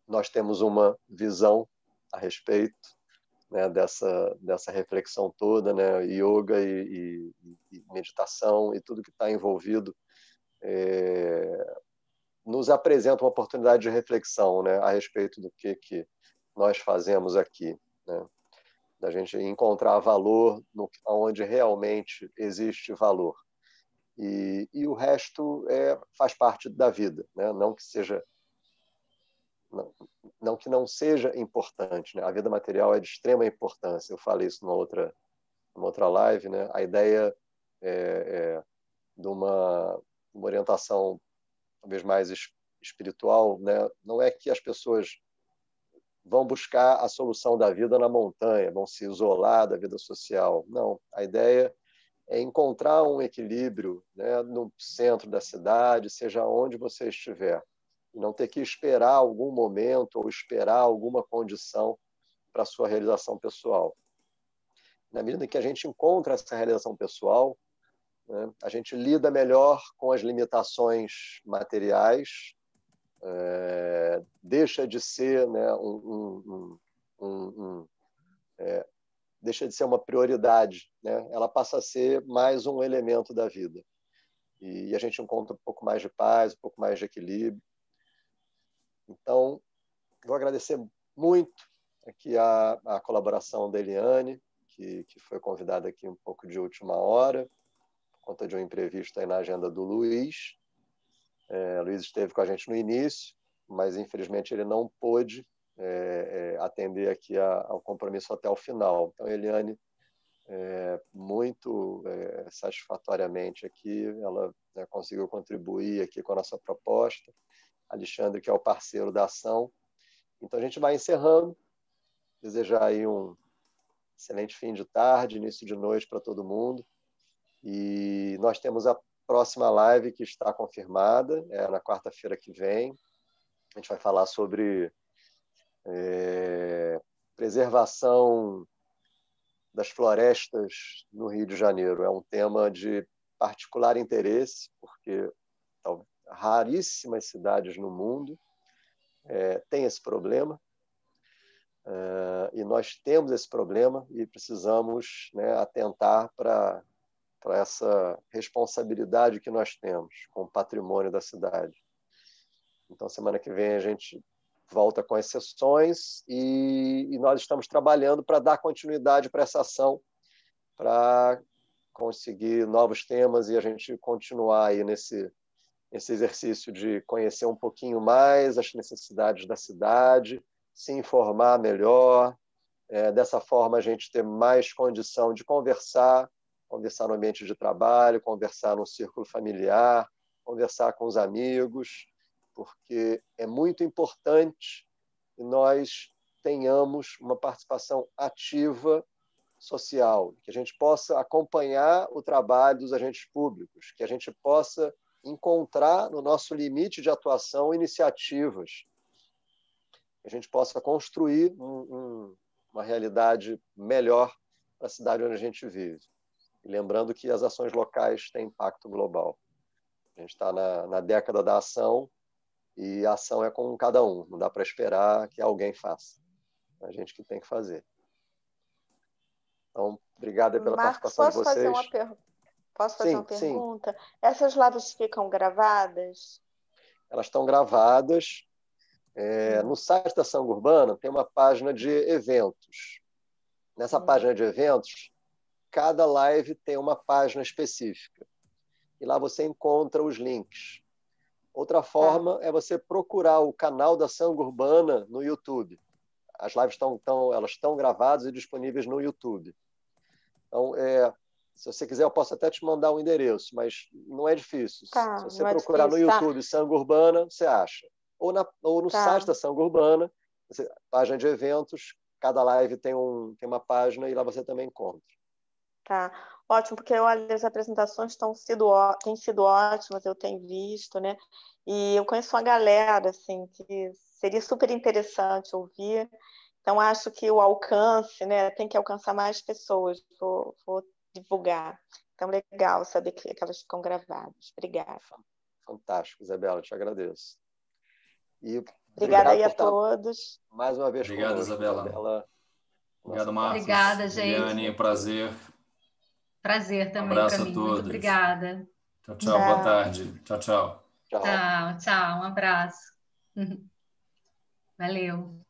nós temos uma visão a respeito, né, dessa reflexão toda, né, yoga e meditação e tudo que está envolvido nos apresenta uma oportunidade de reflexão, né, a respeito do que nós fazemos aqui, né, da gente encontrar valor onde realmente existe valor. E o resto faz parte da vida, né? Não que seja não que não seja importante, né? A vida material é de extrema importância. Eu falei isso numa outra live, né? A ideia de uma orientação talvez mais espiritual, né? Não é que as pessoas vão buscar a solução da vida na montanha, vão se isolar da vida social. Não, a ideia é encontrar um equilíbrio, né, no centro da cidade, seja onde você estiver, e não ter que esperar algum momento ou esperar alguma condição para a sua realização pessoal. Na medida que a gente encontra essa realização pessoal, né, a gente lida melhor com as limitações materiais, deixa de ser, né, deixa de ser uma prioridade, né? Ela passa a ser mais um elemento da vida. E a gente encontra um pouco mais de paz, um pouco mais de equilíbrio. Então, vou agradecer muito aqui a colaboração da Eliane, que foi convidada aqui um pouco de última hora, por conta de um imprevisto aí na agenda do Luiz. O Luiz esteve com a gente no início, mas infelizmente ele não pôde atender aqui ao compromisso até o final. Então, Eliane, muito satisfatoriamente aqui, ela, né, conseguiu contribuir aqui com a nossa proposta. Alexandre, que é o parceiro da ação. Então, a gente vai encerrando. Desejar aí um excelente fim de tarde, início de noite para todo mundo. E nós temos a próxima live que está confirmada, é na quarta-feira que vem. A gente vai falar sobre preservação das florestas no Rio de Janeiro. É um tema de particular interesse, porque raríssimas cidades no mundo têm esse problema, e nós temos esse problema e precisamos, né, atentar para essa responsabilidade que nós temos com o patrimônio da cidade. Então, semana que vem a gente volta com as sessões e nós estamos trabalhando para dar continuidade para essa ação, para conseguir novos temas e a gente continuar aí nesse exercício de conhecer um pouquinho mais as necessidades da cidade, se informar melhor, dessa forma a gente ter mais condição de conversar no ambiente de trabalho, conversar no círculo familiar, conversar com os amigos, porque é muito importante que nós tenhamos uma participação ativa social, que a gente possa acompanhar o trabalho dos agentes públicos, que a gente possa encontrar no nosso limite de atuação iniciativas, que a gente possa construir uma realidade melhor para a cidade onde a gente vive. E lembrando que as ações locais têm impacto global. A gente está na década da ação e a ação é com cada um. Não dá para esperar que alguém faça. É a gente que tem que fazer. Então, obrigado pela participação de vocês. Posso fazer uma pergunta? Essas lives ficam gravadas? Elas estão gravadas. No site da Sanga Urbana tem uma página de eventos. Nessa página de eventos, cada live tem uma página específica. E lá você encontra os links. Outra forma é você procurar o canal da Sanga Urbana no YouTube. As lives elas estão gravadas e disponíveis no YouTube. Então, se você quiser, eu posso até te mandar o endereço, mas não é difícil. Se você procurar no YouTube Sanga Urbana, você acha. Ou no site da Sanga Urbana, página de eventos, cada live tem uma página e lá você também encontra. Tá, ótimo, porque olha, as apresentações têm sido ótimas, eu tenho visto, né? E eu conheço uma galera, assim, que seria super interessante ouvir. Então, acho que o alcance, né, tem que alcançar mais pessoas. Vou divulgar. Então, legal saber que elas ficam gravadas. Obrigada. Fantástico, Isabela, te agradeço. E obrigada aí a todos. Mais uma vez obrigado, conosco, Isabela. Obrigado, Marcos. Obrigada, gente. Eliane, prazer. Prazer também abraço para mim. a todos. Muito obrigada. Tchau. Boa tarde. Tchau. Tchau. Um abraço. Valeu.